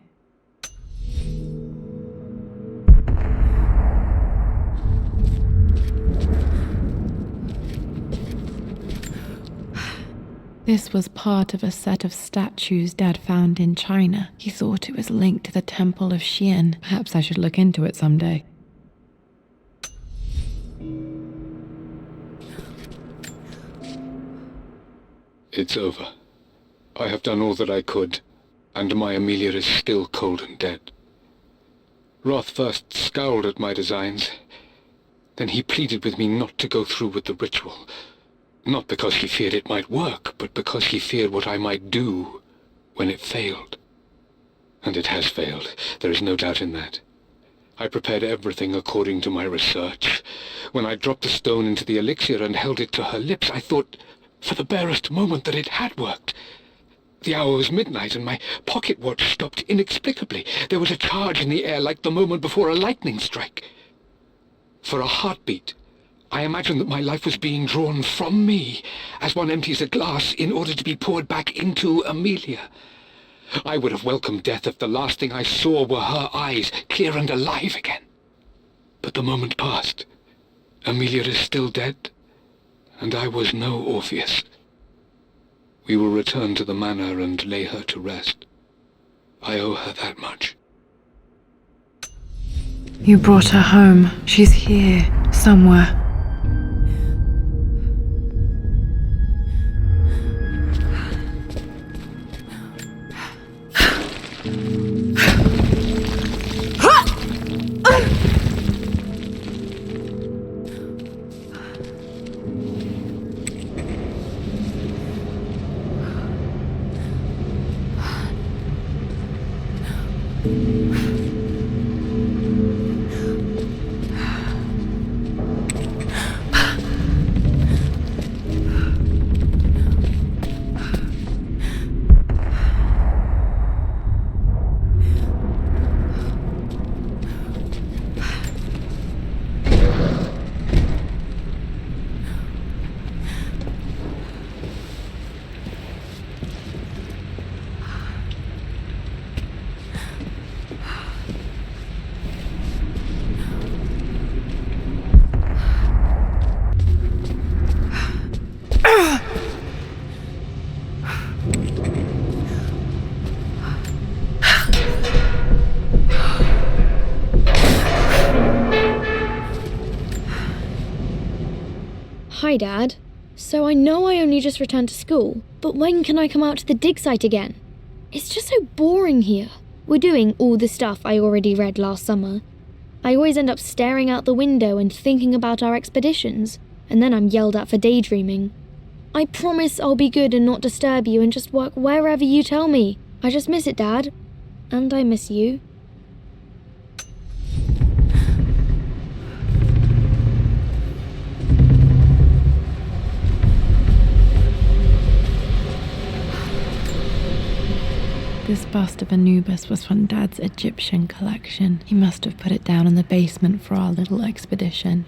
This was part of a set of statues Dad found in China. He thought it was linked to the Temple of Xian. Perhaps I should look into it someday. It's over. I have done all that I could, and my Amelia is still cold and dead. Roth first scowled at my designs. Then he pleaded with me not to go through with the ritual. Not because he feared it might work, but because he feared what I might do when it failed. And it has failed. There is no doubt in that. I prepared everything according to my research. When I dropped the stone into the elixir and held it to her lips, I thought for the barest moment that it had worked. The hour was midnight and my pocket watch stopped inexplicably. There was a charge in the air like the moment before a lightning strike. For a heartbeat, I imagined that my life was being drawn from me, as one empties a glass in order to be poured back into Amelia. I would have welcomed death if the last thing I saw were her eyes, clear and alive again. But the moment passed. Amelia is still dead, and I was no Orpheus. We will return to the manor and lay her to rest. I owe her that much. You brought her home. She's here, somewhere. Hi, Dad. So I know I only just returned to school, but when can I come out to the dig site again? It's just so boring here. We're doing all the stuff I already read last summer. I always end up staring out the window and thinking about our expeditions, and then I'm yelled at for daydreaming. I promise I'll be good and not disturb you and just work wherever you tell me. I just miss it, Dad. And I miss you. This bust of Anubis was from Dad's Egyptian collection. He must have put it down in the basement for our little expedition.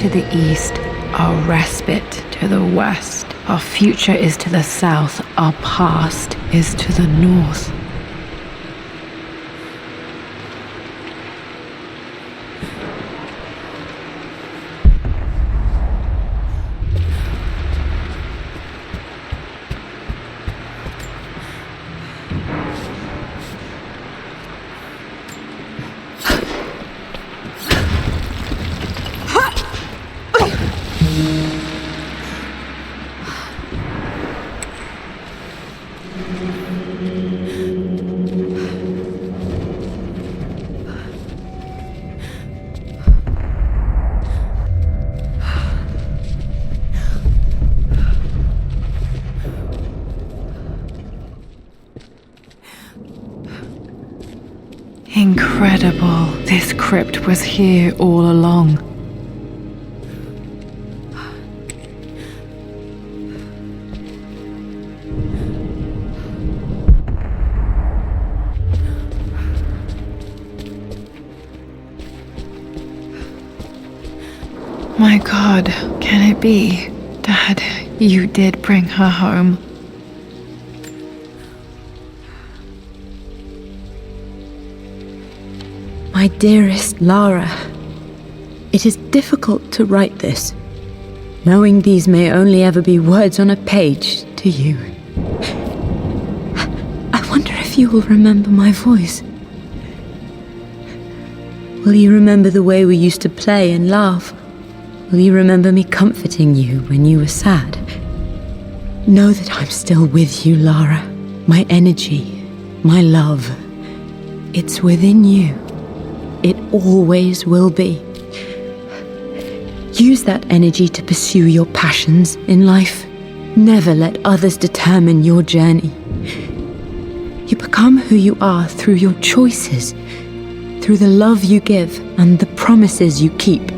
to the east, our respite to the west. Our future is to the south, our past is to the north. Incredible. This crypt was here all along. My God, can it be? Dad, you did bring her home. My dearest Lara, it is difficult to write this, knowing these may only ever be words on a page to you. I wonder if you will remember my voice. Will you remember the way we used to play and laugh? Will you remember me comforting you when you were sad? Know that I'm still with you, Lara. My energy, my love, it's within you. It always will be. Use that energy to pursue your passions in life. Never let others determine your journey. You become who you are through your choices, through the love you give and the promises you keep.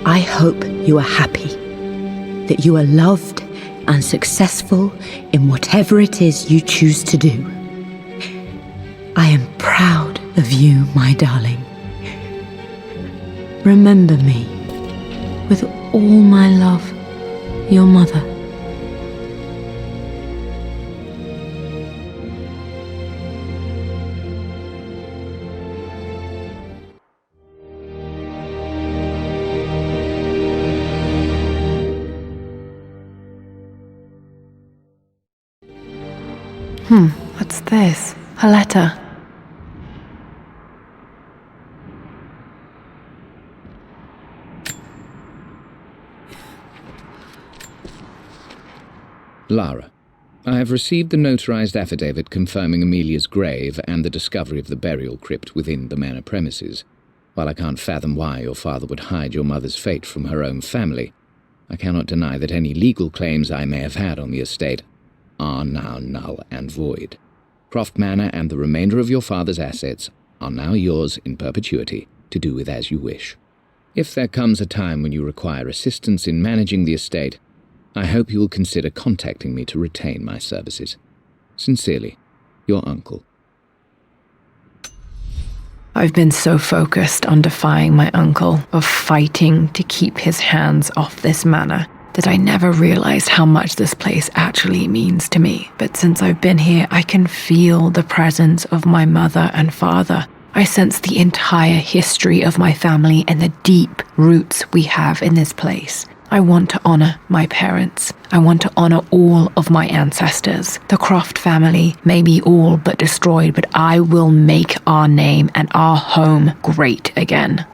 I hope you are happy, that you are loved and successful in whatever it is you choose to do. I am proud of you, my darling. Remember me, with all my love, your mother. What's this? A letter. Lara, I have received the notarized affidavit confirming Amelia's grave and the discovery of the burial crypt within the manor premises. While I can't fathom why your father would hide your mother's fate from her own family, I cannot deny that any legal claims I may have had on the estate are now null and void. Croft Manor and the remainder of your father's assets are now yours in perpetuity to do with as you wish. If there comes a time when you require assistance in managing the estate, I hope you will consider contacting me to retain my services. Sincerely, your uncle. I've been so focused on defying my uncle, of fighting to keep his hands off this manor, that I never realized how much this place actually means to me. But since I've been here, I can feel the presence of my mother and father. I sense the entire history of my family and the deep roots we have in this place. I want to honor my parents. I want to honor all of my ancestors. The Croft family may be all but destroyed, but I will make our name and our home great again.